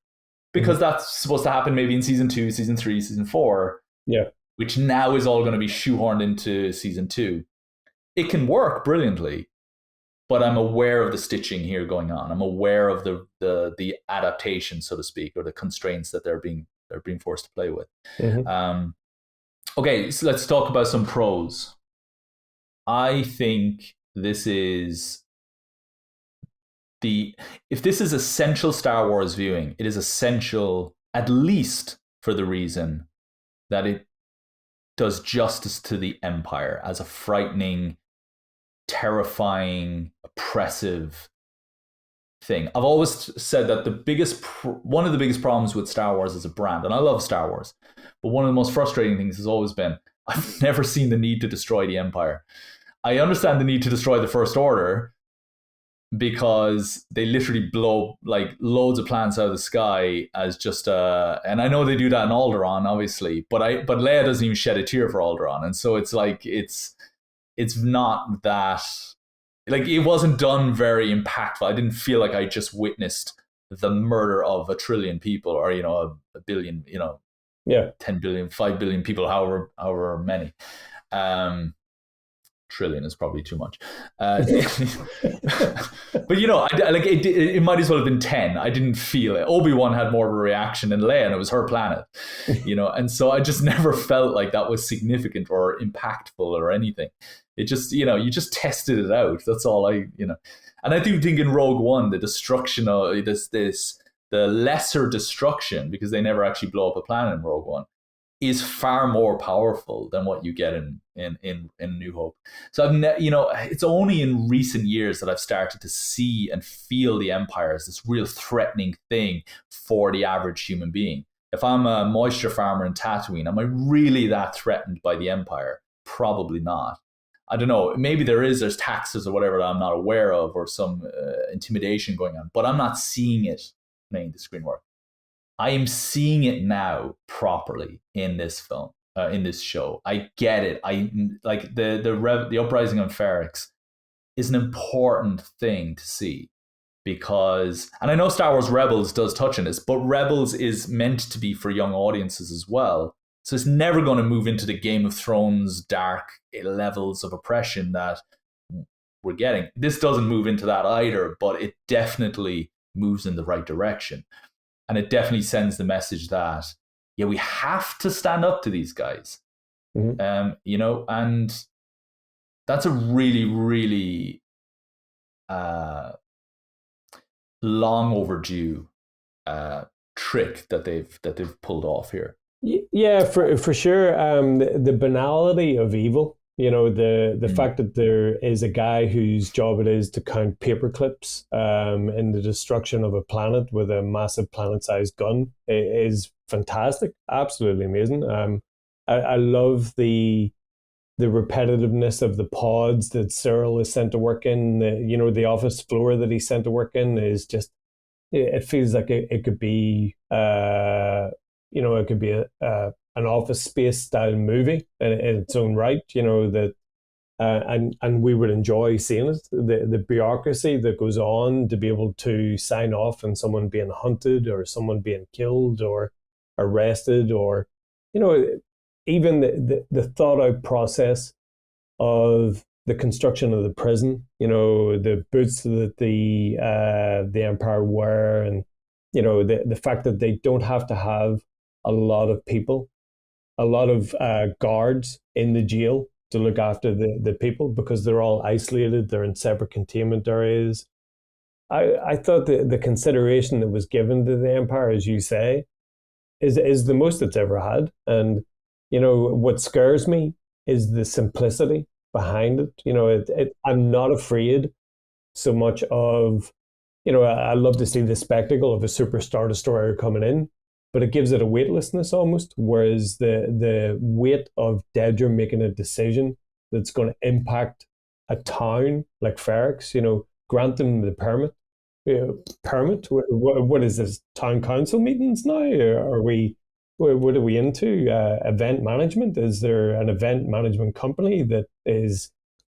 because that's supposed to happen maybe in season 2, season 3, season 4. Yeah. Which now is all going to be shoehorned into season 2. It can work brilliantly, but I'm aware of the stitching here going on. I'm aware of the adaptation, so to speak, or the constraints that they're being forced to play with. Okay, so let's talk about some pros. I think this is if this is essential Star Wars viewing, it is essential at least for the reason that it does justice to the Empire as a frightening, terrifying, oppressive thing. I've always said that one of the biggest problems with Star Wars as a brand, and I love Star Wars, but one of the most frustrating things has always been, I've never seen the need to destroy the Empire. I understand the need to destroy the First Order because they literally blow like loads of planets out of the sky as just and I know they do that in Alderaan, obviously, but Leia doesn't even shed a tear for Alderaan, and so it's like it's not that, like, it wasn't done very impactful. I didn't feel like I just witnessed the murder of 1 trillion people, or a billion, 10 billion, 5 billion people, however many. trillion is probably too much. But it might as well have been 10. I didn't feel it. Obi-Wan had more of a reaction than Leia, and it was her planet, and so I just never felt like that was significant or impactful or anything. It just, you just tested it out. That's all and I do think in Rogue One, the destruction of the lesser destruction, because they never actually blow up a planet in Rogue One, is far more powerful than what you get in New Hope. So it's only in recent years that I've started to see and feel the Empire as this real threatening thing for the average human being. If I'm a moisture farmer in Tatooine, am I really that threatened by the Empire? Probably not. I don't know. Maybe there's taxes or whatever that I'm not aware of, or some intimidation going on, but I'm not seeing it playing the screen work. I am seeing it now properly in this film, in this show. I get it. I like the uprising on Ferrix is an important thing to see, because, and I know Star Wars Rebels does touch on this, but Rebels is meant to be for young audiences as well. So it's never going to move into the Game of Thrones dark levels of oppression that we're getting. This doesn't move into that either, but it definitely moves in the right direction. And it definitely sends the message that, we have to stand up to these guys. Mm-hmm. And that's a really, really long overdue trick that they've pulled off here. Yeah, for sure. The banality of evil. The fact that there is a guy whose job it is to count paper clips in the destruction of a planet with a massive planet-sized gun is fantastic. Absolutely amazing. I love the repetitiveness of the pods that Cyril is sent to work in. The office floor that he's sent to work in is just, it feels like it could be, it could be an Office Space style movie in its own right, and we would enjoy seeing it. The bureaucracy that goes on to be able to sign off on someone being hunted or someone being killed or arrested, or even the thought out process of the construction of the prison, the boots that the Empire wear, and the fact that they don't have to have a lot of people, a lot of guards in the jail to look after the people, because they're all isolated, they're in separate containment areas. I thought the consideration that was given to the Empire, as you say, is the most it's ever had. And what scares me is the simplicity behind it. I'm not afraid so much of, I love to see the spectacle of a super Star Destroyer coming in, but it gives it a weightlessness almost, whereas the weight of Dedra making a decision that's going to impact a town like Ferrix, grant them the permit. Permit? What is this, town council meetings now? Are we, what are we into? Event management? Is there an event management company that is,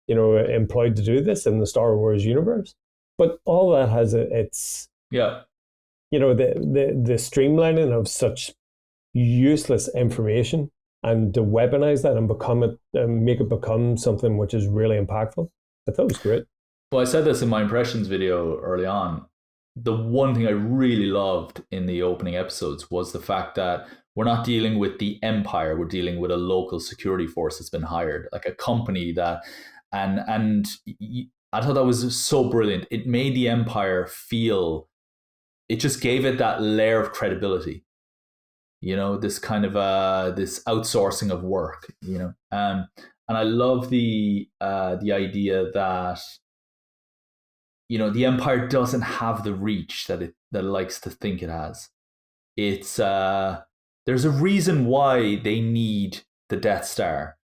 employed to do this in the Star Wars universe? But all that has its... Yeah. The streamlining of such useless information, and to weaponize that and make it become something which is really impactful. I thought it was great. Well, I said this in my impressions video early on. The one thing I really loved in the opening episodes was the fact that we're not dealing with the Empire. We're dealing with a local security force that's been hired, like a company that, and I thought that was so brilliant. It made the Empire feel, it just gave it that layer of credibility, this kind of this outsourcing of work, and I love the idea that the Empire doesn't have the reach that it likes to think it has. It's there's a reason why they need the Death Star,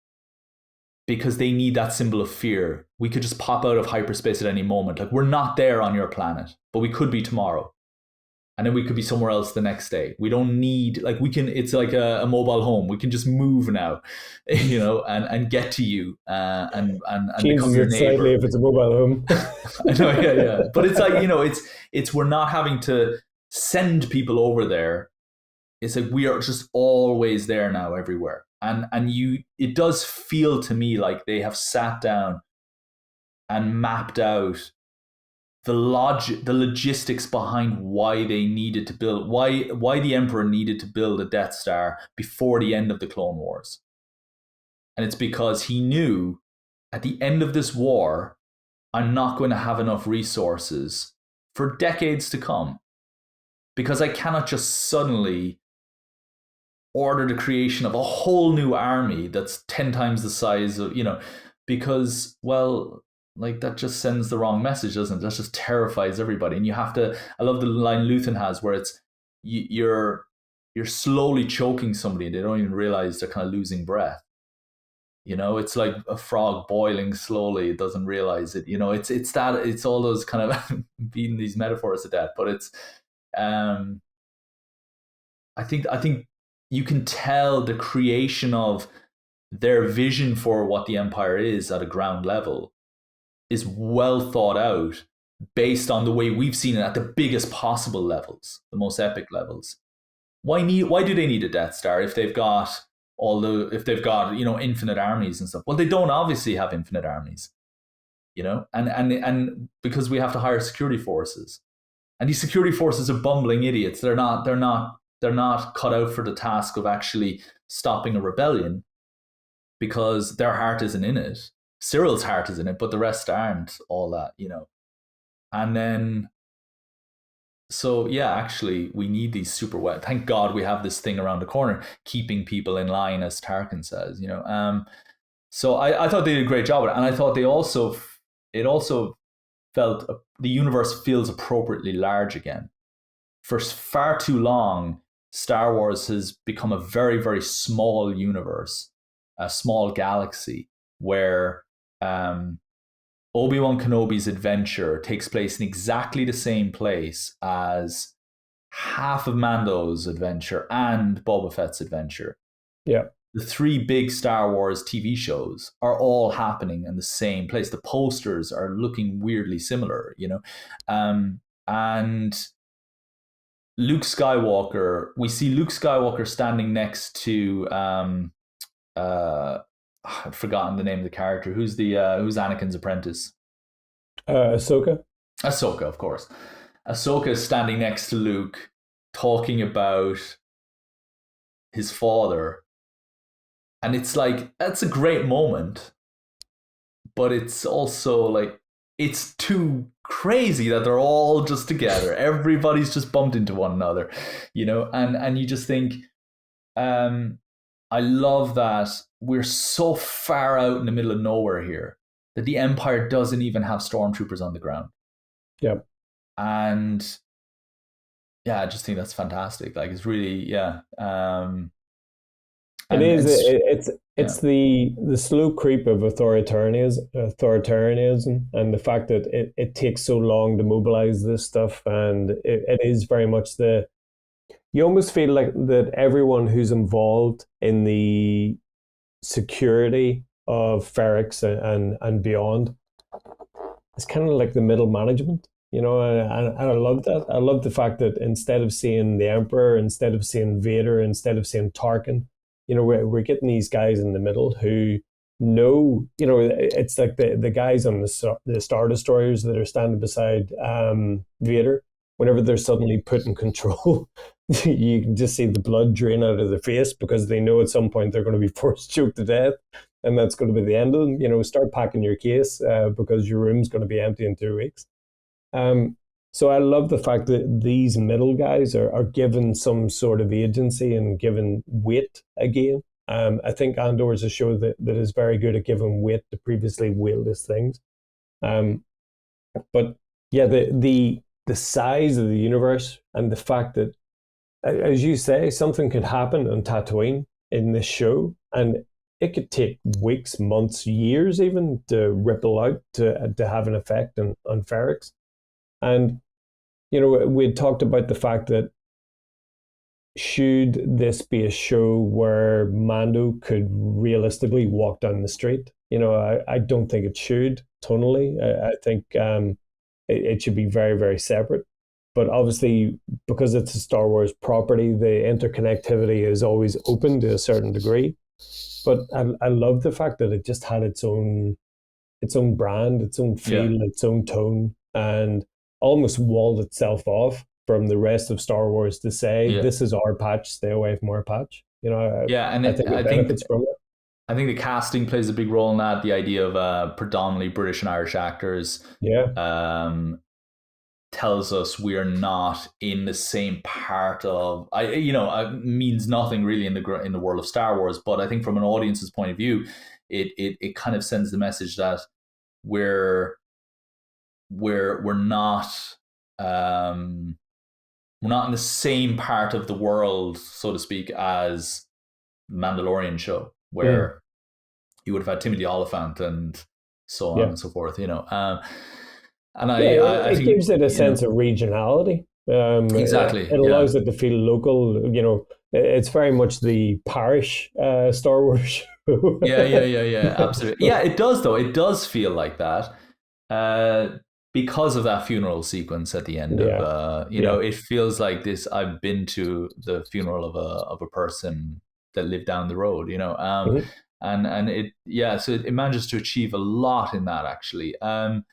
because they need that symbol of fear. We could just pop out of hyperspace at any moment. Like, we're not there on your planet, but we could be tomorrow. And then we could be somewhere else the next day. We don't need, like, we can, it's like a mobile home. We can just move now, and get to you and become your neighbor. If it's a mobile home. I know, yeah. But it's like, it's we're not having to send people over there. It's like we are just always there now, everywhere. And it does feel to me like they have sat down and mapped out the logistics behind why they needed to build, why the Emperor needed to build a Death Star before the end of the Clone Wars. And it's because he knew at the end of this war, I'm not going to have enough resources for decades to come, because I cannot just suddenly order the creation of a whole new army that's 10 times the size of, because, well, like that just sends the wrong message, doesn't it? That just terrifies everybody. And you have to, I love the line Luthen has where it's, you're slowly choking somebody and they don't even realize they're kind of losing breath. It's like a frog boiling slowly, it doesn't realize it. It's all those kind of beating these metaphors to death. But it's, I think you can tell the creation of their vision for what the Empire is at a ground level is well thought out, based on the way we've seen it at the biggest possible levels, the most epic levels. Why do they need a Death Star if they've got infinite armies and stuff? Well, they don't obviously have infinite armies, and because we have to hire security forces, and these security forces are bumbling idiots. They're not cut out for the task of actually stopping a rebellion, because their heart isn't in it. Cyril's heart is in it, but the rest aren't all that, And then, so yeah, actually, we need these super weapons. Thank God we have this thing around the corner, keeping people in line, as Tarkin says, So I thought they did a great job with it, and I thought it also felt the universe feels appropriately large again. For far too long, Star Wars has become a very, very small universe, a small galaxy, where Obi-Wan Kenobi's adventure takes place in exactly the same place as half of Mando's adventure and Boba Fett's adventure. Yeah. The 3 big Star Wars TV shows are all happening in the same place. The posters are looking weirdly similar, and Luke Skywalker, we see Luke Skywalker standing next to I've forgotten the name of the character. Who's Anakin's apprentice? Ahsoka. Ahsoka, of course. Ahsoka is standing next to Luke, talking about his father, and it's like, that's a great moment, but it's also like, it's too crazy that they're all just together. Everybody's just bumped into one another, and you just think, I love that we're so far out in the middle of nowhere here that the Empire doesn't even have stormtroopers on the ground. Yep. And yeah, I just think that's fantastic. Like, it's really, yeah. It's the slow creep of authoritarianism, and the fact that it takes so long to mobilize this stuff, and it is very much you almost feel like that everyone who's involved in the security of Ferrix and beyond is kind of like the middle management, and I love that. I love the fact that instead of seeing the Emperor, instead of seeing Vader, instead of seeing Tarkin, we're getting these guys in the middle who know, it's like the guys on the Star Destroyers that are standing beside Vader. Whenever they're suddenly put in control, you can just see the blood drain out of their face, because they know at some point they're going to be force choked to death, and that's going to be the end of them. Start packing your case, because your room's going to be empty in 2 weeks. So I love the fact that these middle guys are given some sort of agency and given weight again. I think Andor is a show that is very good at giving weight to previously weightless things. But yeah, the size of the universe, and the fact that, as you say, something could happen on Tatooine in this show, and it could take weeks, months, years even to ripple out to have an effect on Ferrix. And, we had talked about the fact that, should this be a show where Mando could realistically walk down the street? I don't think it should tonally. I think it should be very, very separate. But obviously, because it's a Star Wars property, the interconnectivity is always open to a certain degree. But I love the fact that it just had its own brand, its own Yeah, feel, its own tone, and almost walled itself off from the rest of Star Wars to say, yeah, this is our patch, stay away from our patch. You know, yeah. And I think I it think benefits from it. the casting plays a big role in that. The idea of predominantly British and Irish actors Yeah. um, tells us we are not in the same part of. Means nothing really in the world of Star Wars, but I think from an audience's point of view, it kind of sends the message that we're we're not um, we're not in the same part of the world, so to speak, as Mandalorian show, Mm. where you would have had Timothy Oliphant and so on Yeah. and so forth. And Yeah, I it think gives it a sense of regionality. exactly, It yeah. allows it to feel local. You know, it's very much the parish Star Wars show. Yeah, absolutely. Yeah, it does though. It does feel like that. Uh, because of that funeral sequence at the end of Yeah, yeah. it feels like this. I've been to the funeral of a person that lived down the road, Mhm. and it, yeah, so it manages to achieve a lot in that actually. And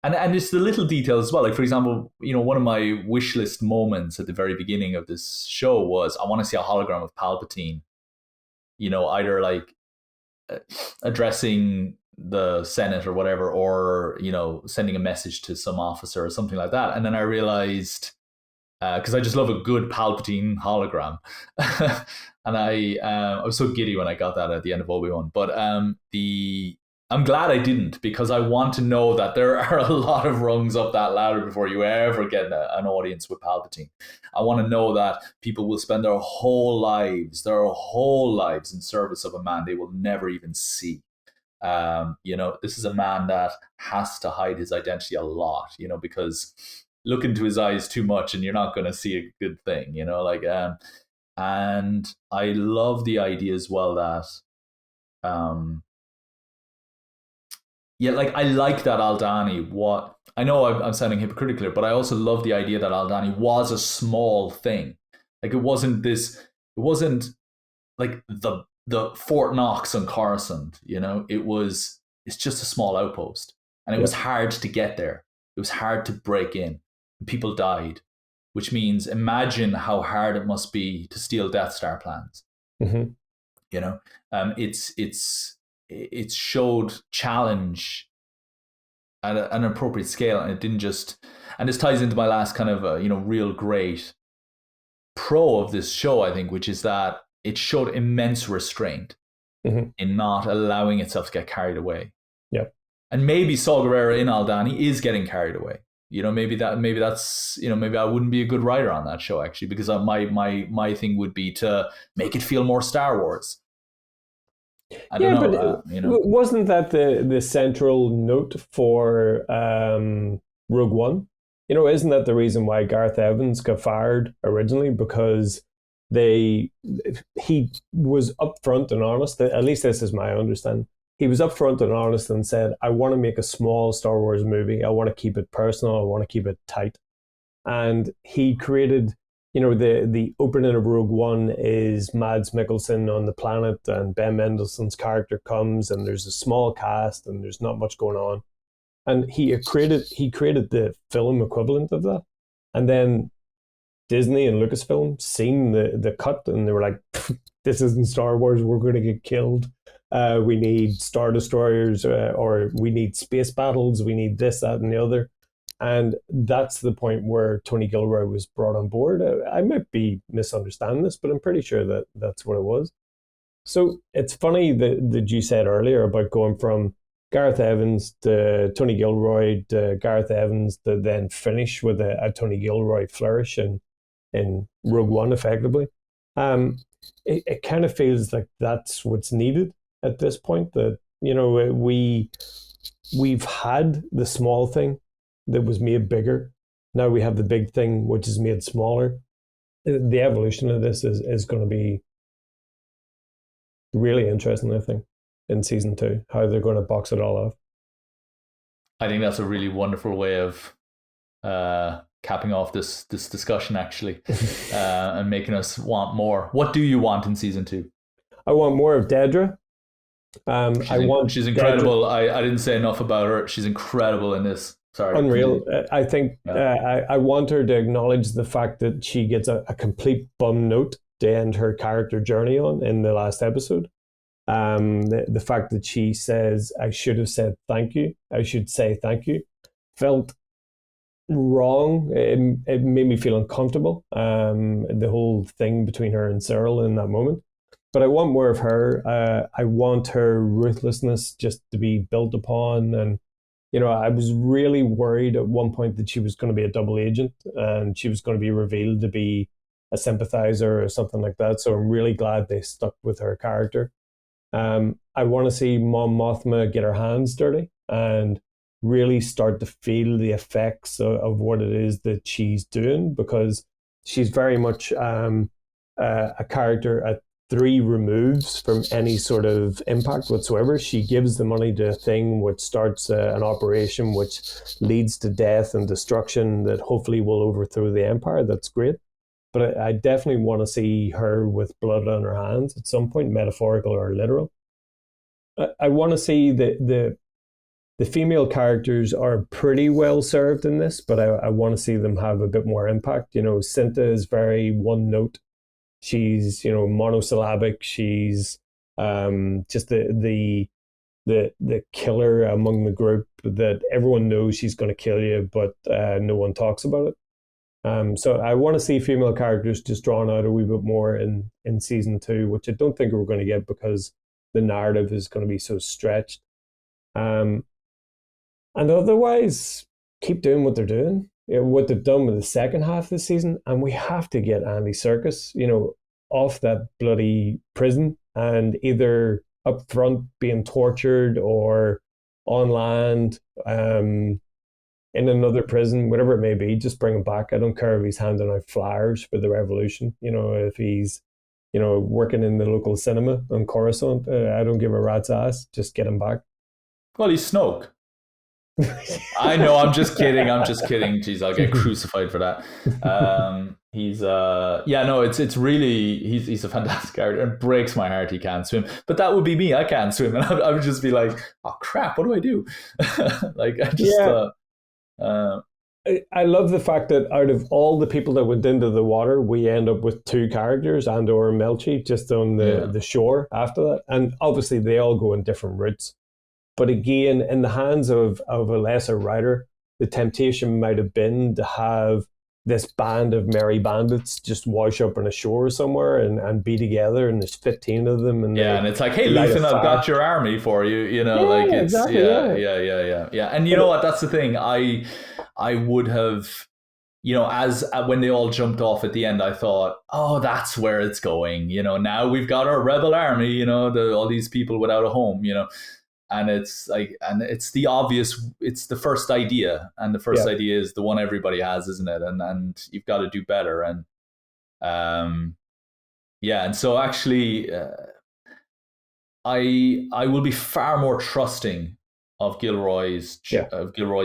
it's the little details as well. Like for example, one of my wish list moments at the very beginning of this show was I want to see a hologram of Palpatine, either like addressing the Senate or whatever, or sending a message to some officer or something like that. And then I realized, because I just love a good Palpatine hologram, and I was so giddy when I got that at the end of Obi-Wan. But I'm glad I didn't, because I want to know that there are a lot of rungs up that ladder before you ever get an audience with Palpatine. I want to know that people will spend their whole lives in service of a man they will never even see. This is a man that has to hide his identity a lot, because look into his eyes too much and you're not going to see a good thing, and I love the idea as well that, yeah, like I like that Aldani. What I know, I'm sounding hypocritical here, but I also love the idea that Aldani was a small thing. Like it wasn't like the Fort Knox on Coruscant. It's just a small outpost, and it Yeah. was hard to get there. It was hard to break in. People died, which means imagine how hard it must be to steal Death Star plans. Hmm. You know, it's showed challenge at an appropriate scale, and it didn't just. And this ties into my last kind of real great pro of this show, I think, which is that it showed immense restraint Hmm. in not allowing itself to get carried away. Yeah. And maybe Saw Gerrera in Aldani is getting carried away. Maybe I wouldn't be a good writer on that show actually, because my thing would be to make it feel more Star Wars. I don't Yeah, know, but wasn't that the central note for Rogue One? You know, isn't that the reason why Gareth Evans got fired originally? Because they he was upfront and honest. At least this is my understanding. He was upfront and honest and said, "I want to make a small Star Wars movie. I want to keep it personal. I want to keep it tight." And he created, you know, the opening of Rogue One is Mads Mikkelsen on the planet, and Ben Mendelsohn's character comes, and there's a small cast, and there's not much going on, and he created the film equivalent of that, and then Disney and Lucasfilm seen the cut, and they were like, "This isn't Star Wars. We're going to get killed. We need Star Destroyers, or we need space battles. We need this, that, and the other." And that's the point where Tony Gilroy was brought on board. I might be misunderstanding this, but I'm pretty sure that that's what it was. So it's funny that you said earlier about going from Gareth Evans to Tony Gilroy to Gareth Evans to then finish with a Tony Gilroy flourish in Rogue One, effectively. It kind of feels like that's what's needed at this point. That, you know, we've had the small thing that was made bigger. Now we have the big thing which is made smaller. The evolution of this is going to be really interesting, I think, in season 2, how they're going to box it all off. I think that's a really wonderful way of capping off this discussion actually, and making us want more. What do you want in season 2? I want more of Dedra. I want She's Dedra. incredible. I didn't say enough about her. She's incredible in this. Sorry, Unreal. continue. I think Yeah. I want her to acknowledge the fact that she gets a complete bum note to end her character journey on in the last episode. The fact that she says, I should have said thank you, I should say thank you, felt wrong. It made me feel uncomfortable. The whole thing between her and Cyril in that moment. But I want more of her. I want her ruthlessness just to be built upon. And, I was really worried at one point that she was going to be a double agent and she was going to be revealed to be a sympathizer or something like that. So I'm really glad they stuck with her character. I want to see Mom Mothma get her hands dirty and really start to feel the effects of what it is that she's doing, because she's very much a character at 3 removes from any sort of impact whatsoever. She gives the money to a thing which starts an operation which leads to death and destruction that hopefully will overthrow the Empire. That's great. But I definitely want to see her with blood on her hands at some point, metaphorical or literal. I want to see the female characters are pretty well served in this, but I want to see them have a bit more impact. Cinta is very one note. She's monosyllabic. She's just the killer among the group that everyone knows she's going to kill you, but no one talks about it. So I want to see female characters just drawn out a wee bit more in season 2, which I don't think we're going to get because the narrative is going to be so stretched. And otherwise, keep doing what they're doing. What they've done with the second half of the season, and we have to get Andy Serkis, off that bloody prison and either up front being tortured or on land, in another prison, whatever it may be. Just bring him back. I don't care if he's handing out flyers for the revolution. If he's working in the local cinema on Coruscant, I don't give a rat's ass. Just get him back. Well, he's Snoke. I know, I'm just kidding. Jeez, I'll get crucified for that. He's it's really he's a fantastic character. It breaks my heart he can't swim. But that would be me. I can't swim, and I would just be like, oh crap, what do I do? Like I just I love the fact that out of all the people that went into the water, we end up with 2 characters, Andor and Melchi, just on the shore after that. And obviously they all go in different routes. But again, in the hands of a lesser writer, the temptation might have been to have this band of merry bandits just wash up on a shore somewhere and be together, and there's 15 of them. And and it's like, hey, Luthen, I've got your army for you. Like it's exactly, yeah. And you know what? That's the thing. I would have, as when they all jumped off at the end, I thought, oh, that's where it's going. Now we've got our rebel army. All these people without a home. And it's like, and it's the obvious, it's the first idea, and the first idea is the one everybody has, isn't it? And you've got to do better. And and so actually, I will be far more trusting of Gilroy's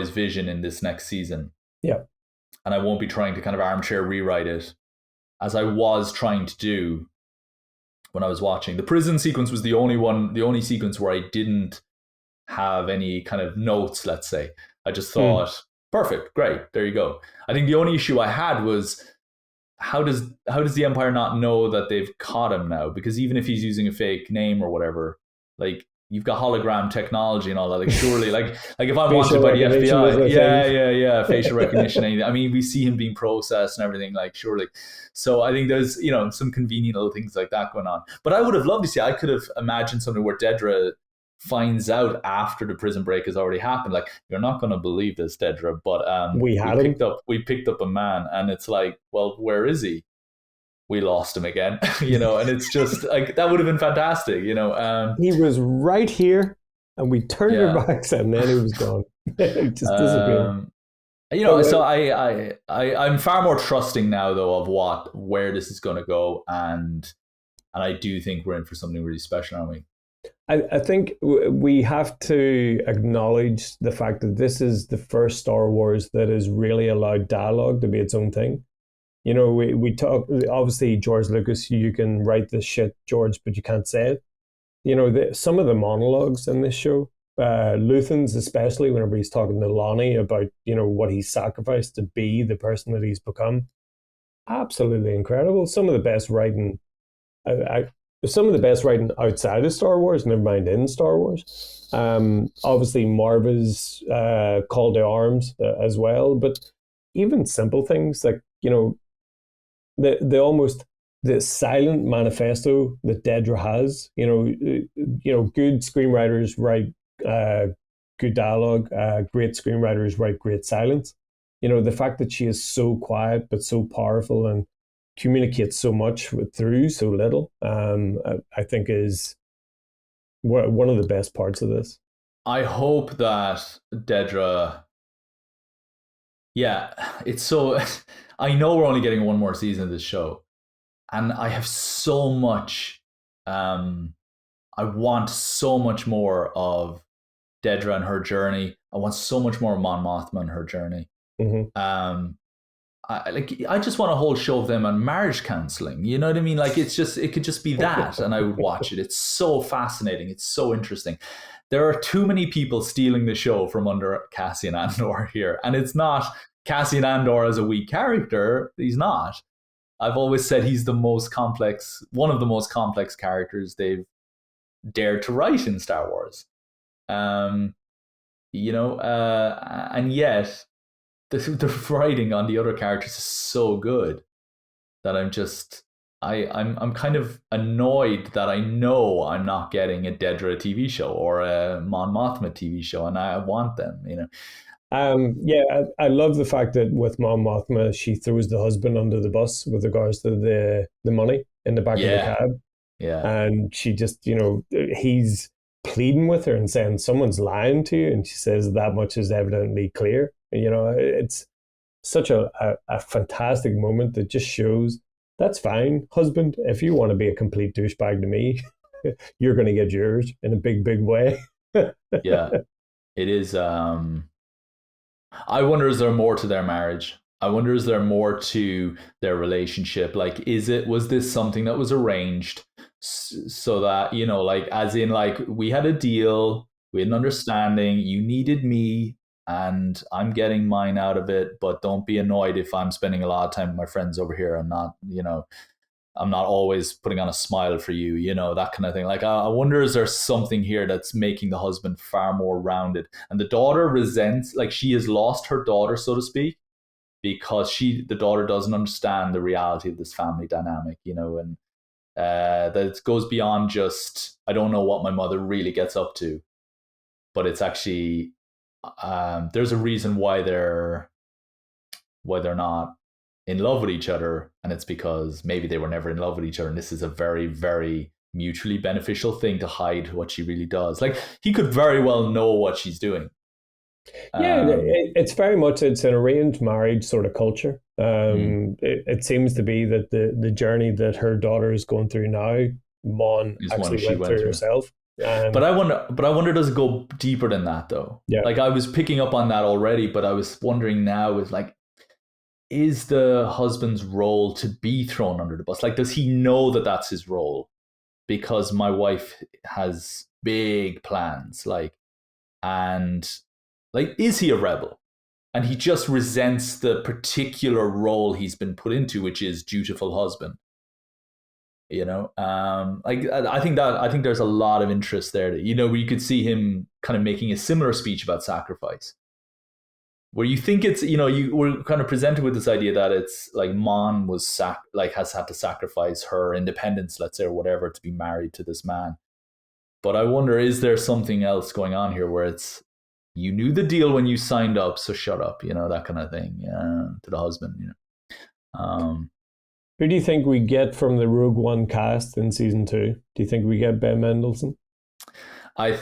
vision in this next season. Yeah, and I won't be trying to kind of armchair rewrite it as I was trying to do when I was watching. The prison sequence was the only sequence where I didn't have any kind of notes, let's say. I just thought, perfect, great, there you go. I think the only issue I had was how does the Empire not know that they've caught him now? Because even if he's using a fake name or whatever, like you've got hologram technology and all that. Like surely, like if I'm wanted by the FBI, facial recognition. Anything. I mean, we see him being processed and everything. Like surely. So I think there's some convenient little things like that going on. But I would have loved to see. I could have imagined something where Dedra finds out after the prison break has already happened. Like, you're not going to believe this, Dedra, but we picked up a man, and it's like, well, where is he? We lost him again, and it's just like, that would have been fantastic, he was right here and we turned our backs and then he was gone. It just disappeared. So I'm far more trusting now though of where this is going to go, and I do think we're in for something really special, aren't we? I think we have to acknowledge the fact that this is the first Star Wars that has really allowed dialogue to be its own thing. We talk, obviously, George Lucas, you can write this shit, George, but you can't say it. Some of the monologues in this show, Luthen's especially, whenever he's talking to Lonnie about, what he sacrificed to be the person that he's become, absolutely incredible. I, some of the best writing outside of Star Wars, never mind in Star Wars. Obviously, Marva's call to arms as well, but even simple things like the almost the silent manifesto that Dedra has. Good screenwriters write good dialogue. Great screenwriters write great silence. The fact that she is so quiet but so powerful and communicates so much through so little, I think is one of the best parts of this. I hope that Dedra. Yeah, it's so. I know we're only getting one more season of this show, and I have so much. I want so much more of Dedra and her journey. I want so much more of Mon Mothma and her journey. Mm-hmm. I just want a whole show of them on marriage counseling. You know what I mean? Like it could just be that, and I would watch it. It's so fascinating. It's so interesting. There are too many people stealing the show from under Cassian Andor here, and it's not Cassian Andor as a weak character. He's not. I've always said he's one of the most complex characters they've dared to write in Star Wars. And yet the writing on the other characters is so good that I'm kind of annoyed that I know I'm not getting a Dedra TV show or a Mon Mothma TV show, and I want them. I love the fact that with Mon Mothma, she throws the husband under the bus with regards to the money in the back of the cab. Yeah. And she just, he's pleading with her and saying, someone's lying to you. And she says, that much is evidently clear. It's such a fantastic moment that just shows that's fine, husband. If you want to be a complete douchebag to me, you're going to get yours in a big, big way. Yeah, it is. I wonder, is there more to their marriage? I wonder, is there more to their relationship? Like, was this something that was arranged so that, like, as in, like, we had a deal, we had an understanding, you needed me, and I'm getting mine out of it, but don't be annoyed if I'm spending a lot of time with my friends over here and not, I'm not always putting on a smile for you, that kind of thing. Like, I wonder, is there something here that's making the husband far more rounded? And the daughter resents, like, she has lost her daughter, so to speak, because the daughter doesn't understand the reality of this family dynamic, and that it goes beyond just, I don't know what my mother really gets up to, but it's actually, there's a reason why they're not in love with each other, and it's because maybe they were never in love with each other, and this is a very, very mutually beneficial thing to hide what she really does. Like, he could very well know what she's doing. Yeah, it's very much, it's an arranged marriage sort of culture. It seems to be that the journey that her daughter is going through now, Mon actually went through herself. But I wonder, does it go deeper than that though? Yeah. Like, I was picking up on that already, but I was wondering now, is the husband's role to be thrown under the bus? Like, does he know that that's his role? Because my wife has big plans, is he a rebel? And he just resents the particular role he's been put into, which is dutiful husband. I think there's a lot of interest there that, where you could see him kind of making a similar speech about sacrifice, where you think it's, you were kind of presented with this idea that it's like Mon has had to sacrifice her independence, let's say, or whatever, to be married to this man. But I wonder, is there something else going on here where it's, you knew the deal when you signed up, so shut up, that kind of thing, to the husband. Who do you think we get from the Rogue One cast in season 2? Do you think we get Ben Mendelsohn? I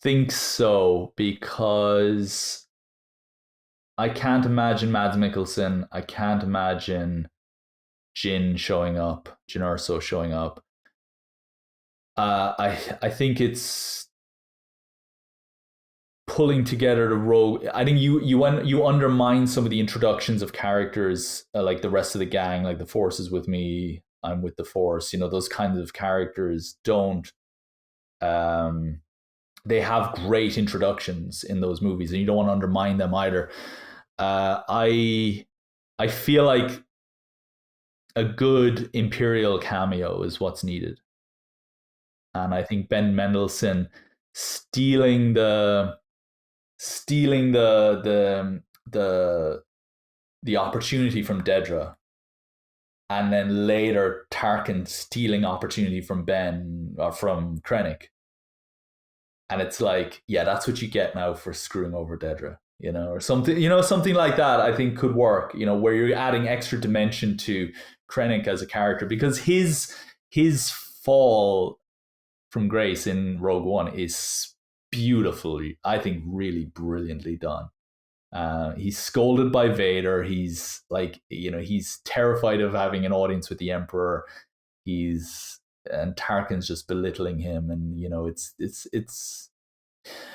think so, because I can't imagine Mads Mikkelsen. I can't imagine Jyn Erso showing up. I think it's pulling together the rogue. I think you undermine some of the introductions of characters, like the rest of the gang, like the Force is with me, I'm with the Force. Those kinds of characters don't. They have great introductions in those movies, and you don't want to undermine them either. I feel like a good Imperial cameo is what's needed, and I think Ben Mendelsohn stealing the opportunity from Dedra, and then later Tarkin stealing opportunity from Ben or from Krennic. And it's like, yeah, that's what you get now for screwing over Dedra, or something, something like that. I think could work, where you're adding extra dimension to Krennic as a character, because his fall from grace in Rogue One is beautifully, I think, really brilliantly done. He's scolded by Vader. He's like, he's terrified of having an audience with the Emperor. And Tarkin's just belittling him, and it's.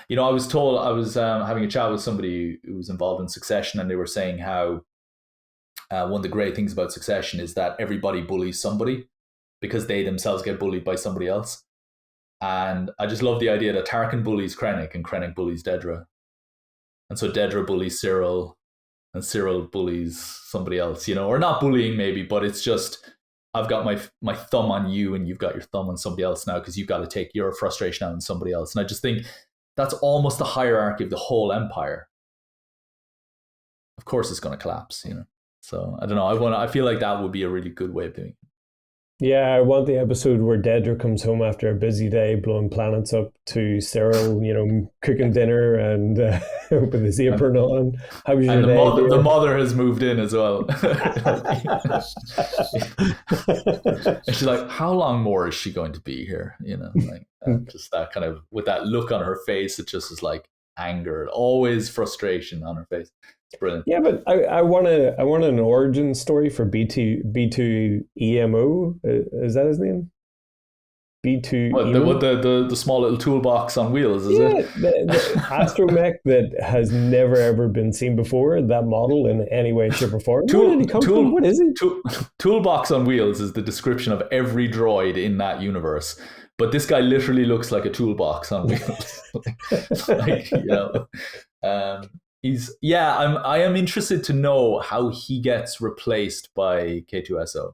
I was told, I was having a chat with somebody who was involved in Succession, and they were saying how one of the great things about Succession is that everybody bullies somebody because they themselves get bullied by somebody else. And I just love the idea that Tarkin bullies Krennic and Krennic bullies Dedra. And so Dedra bullies Cyril and Cyril bullies somebody else, or not bullying maybe, but it's just, I've got my thumb on you and you've got your thumb on somebody else now because you've got to take your frustration out on somebody else. And I just think that's almost the hierarchy of the whole empire. Of course it's going to collapse, So I don't know. I feel like that would be a really good way of doing it. Yeah, I want the episode where Dedra comes home after a busy day, blowing planets up, to Cyril, cooking dinner and with his apron on. How was your day? The mother has moved in as well. And she's like, how long more is she going to be here? Just that kind of, with that look on her face, it just is like anger, always frustration on her face. It's brilliant. Yeah, but I want an origin story for B2 EMO. Is that his name? B2. What, the small little toolbox on wheels, is it? The astromech that has never ever been seen before. That model in any way, shape, or form. Where did he come from? What is he? Toolbox on wheels is the description of every droid in that universe. But this guy literally looks like a toolbox on wheels. I am interested to know how he gets replaced by K2SO.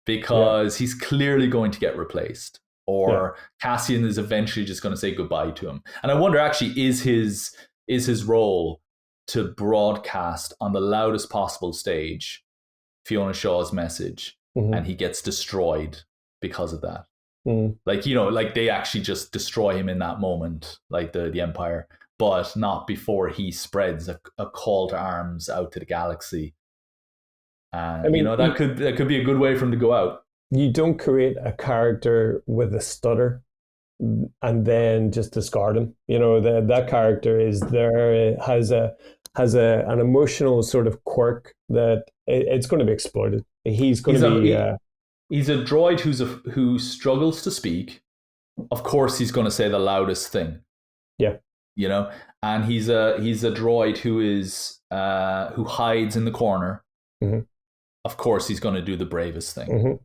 Because he's clearly going to get replaced, or Cassian is eventually just going to say goodbye to him. And I wonder, actually, is his role to broadcast on the loudest possible stage Fiona Shaw's message, and he gets destroyed because of that. Like they actually just destroy him in that moment, like the Empire, but not before he spreads a call to arms out to the galaxy. I mean, that could be a good way for him to go out. You don't create a character with a stutter and then just discard him. That character is there, has an emotional sort of quirk that it's going to be exploited. He's a droid who struggles to speak. Of course, he's going to say the loudest thing. Yeah. And he's a droid who hides in the corner. Of course, he's going to do the bravest thing.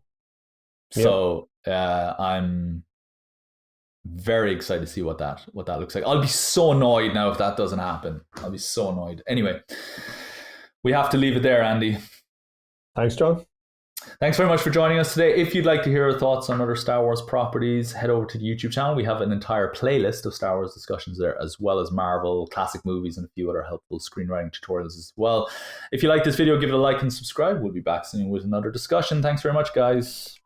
So I'm very excited to see what that looks like. I'll be so annoyed now if that doesn't happen. I'll be so annoyed. Anyway, we have to leave it there, Andy. Thanks, John. Thanks very much for joining us today. If you'd like to hear our thoughts on other Star Wars properties, head over to the YouTube channel. We have an entire playlist of Star Wars discussions there, as well as Marvel, classic movies, and a few other helpful screenwriting tutorials as well. If you like this video, give it a like and subscribe. We'll be back soon with another discussion. Thanks very much, guys.